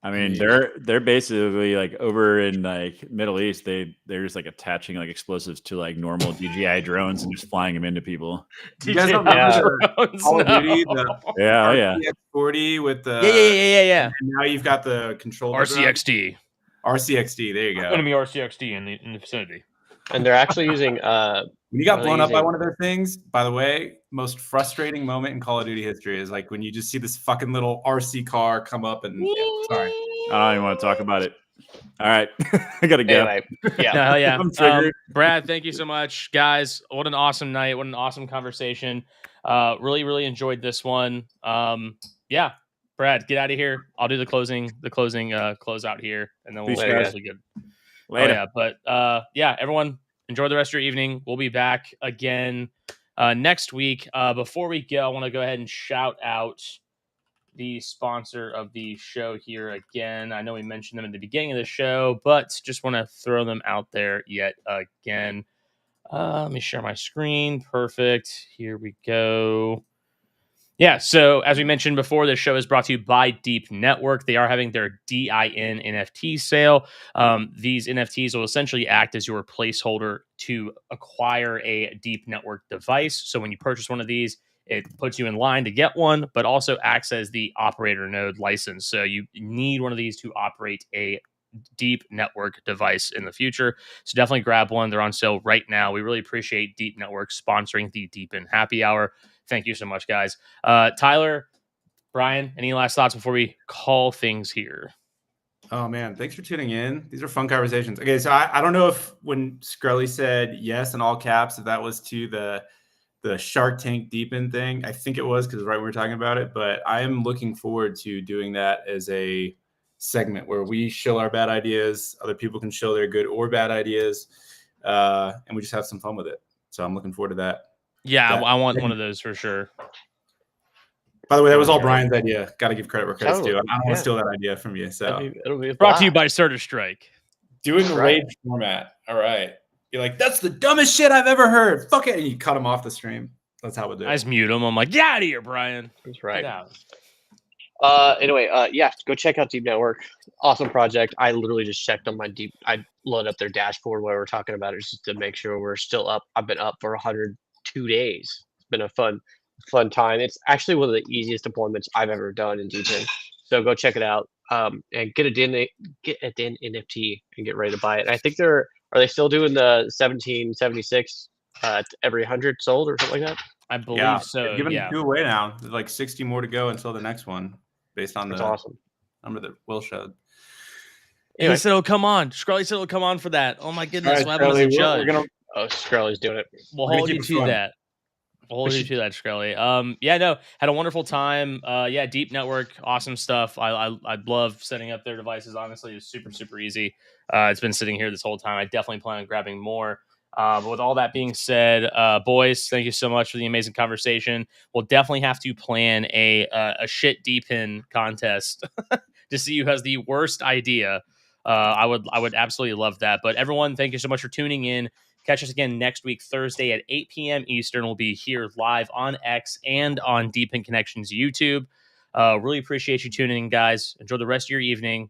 I mean, they're basically like over in like Middle East. They're just like attaching like explosives to like normal DJI drones and just flying them into people. You guys don't remember Call of Duty? Yeah, RCX40 with the yeah. And now you've got the control RCXD. RCXD. There you go. Enemy RCXD in the vicinity. And they're actually using. When you got blown up by one of their things, by the way, most frustrating moment in Call of Duty history is like when you just see this fucking little RC car come up and sorry. I don't even want to talk about it. All right. I got to go. Anyway, yeah. No, yeah. Brad, thank you so much. Guys, what an awesome night. What an awesome conversation. Really, really enjoyed this one. Yeah. Brad, get out of here. I'll do the closing close out here, and then we'll actually good. Later. Oh, yeah, but yeah, everyone enjoy the rest of your evening. We'll be back again next week. Before we go, I want to go ahead and shout out the sponsor of the show here again. I know we mentioned them at the beginning of the show, but just want to throw them out there yet again. Let me share my screen. Perfect. Here we go. Yeah, so as we mentioned before, this show is brought to you by Deep Network. They are having their DIN NFT sale. These NFTs will essentially act as your placeholder to acquire a Deep Network device. So when you purchase one of these, it puts you in line to get one, but also acts as the operator node license. So you need one of these to operate a Deep Network device in the future. So definitely grab one. They're on sale right now. We really appreciate Deep Network sponsoring the DePIN Happy Hour. Thank you so much, guys. Tyler, Brian, any last thoughts before we call things here? Oh, man. Thanks for tuning in. These are fun conversations. Okay, so I don't know if when Skrelly said yes in all caps, if that was to the Shark Tank DePIN thing. I think it was because right when we were talking about it. But I am looking forward to doing that as a segment where we show our bad ideas. Other people can show their good or bad ideas. And we just have some fun with it. So I'm looking forward to that. Yeah, I want one of those for sure. By the way, that was all Brian's idea. Got to give credit where credit's due. I don't want to steal that idea from you. So it'll be brought to you by Strike. Doing the rage format. All right. You're like, that's the dumbest shit I've ever heard. Fuck it. And you cut him off the stream. That's how we do it. I just mute him. I'm like, get out of here, Brian. That's right. Anyway, yeah, go check out Deep Network. Awesome project. I literally just checked on my I loaded up their dashboard while we're talking about it just to make sure we're still up. I've been up for 102 days. It's been a fun time. It's actually one of the easiest deployments I've ever done in DePIN. So go check it out. And get a DIN NFT and get ready to buy it. And I think are they still doing the 1776 every 100 sold or something like that? I believe so. They're giving 2 away now. There's like 60 more to go until the next one, based on the number that Will showed. Anyway. He said, "Oh, come on!" Skrelly said, "Oh, come on for that." Oh my goodness, what happened as a judge? Skrelly's doing it. We'll hold you to that. We'll hold you to that, Skrelly. Yeah, no, had a wonderful time. Yeah, Deep Network, awesome stuff. I love setting up their devices. Honestly, it's super, super easy. It's been sitting here this whole time. I definitely plan on grabbing more. But with all that being said, boys, thank you so much for the amazing conversation. We'll definitely have to plan a shit DePIN contest to see who has the worst idea. I would absolutely love that. But everyone, thank you so much for tuning in. Catch us again next week, Thursday at 8 p.m. Eastern. We'll be here live on X and on DePIN Connections YouTube. Really appreciate you tuning in, guys. Enjoy the rest of your evening.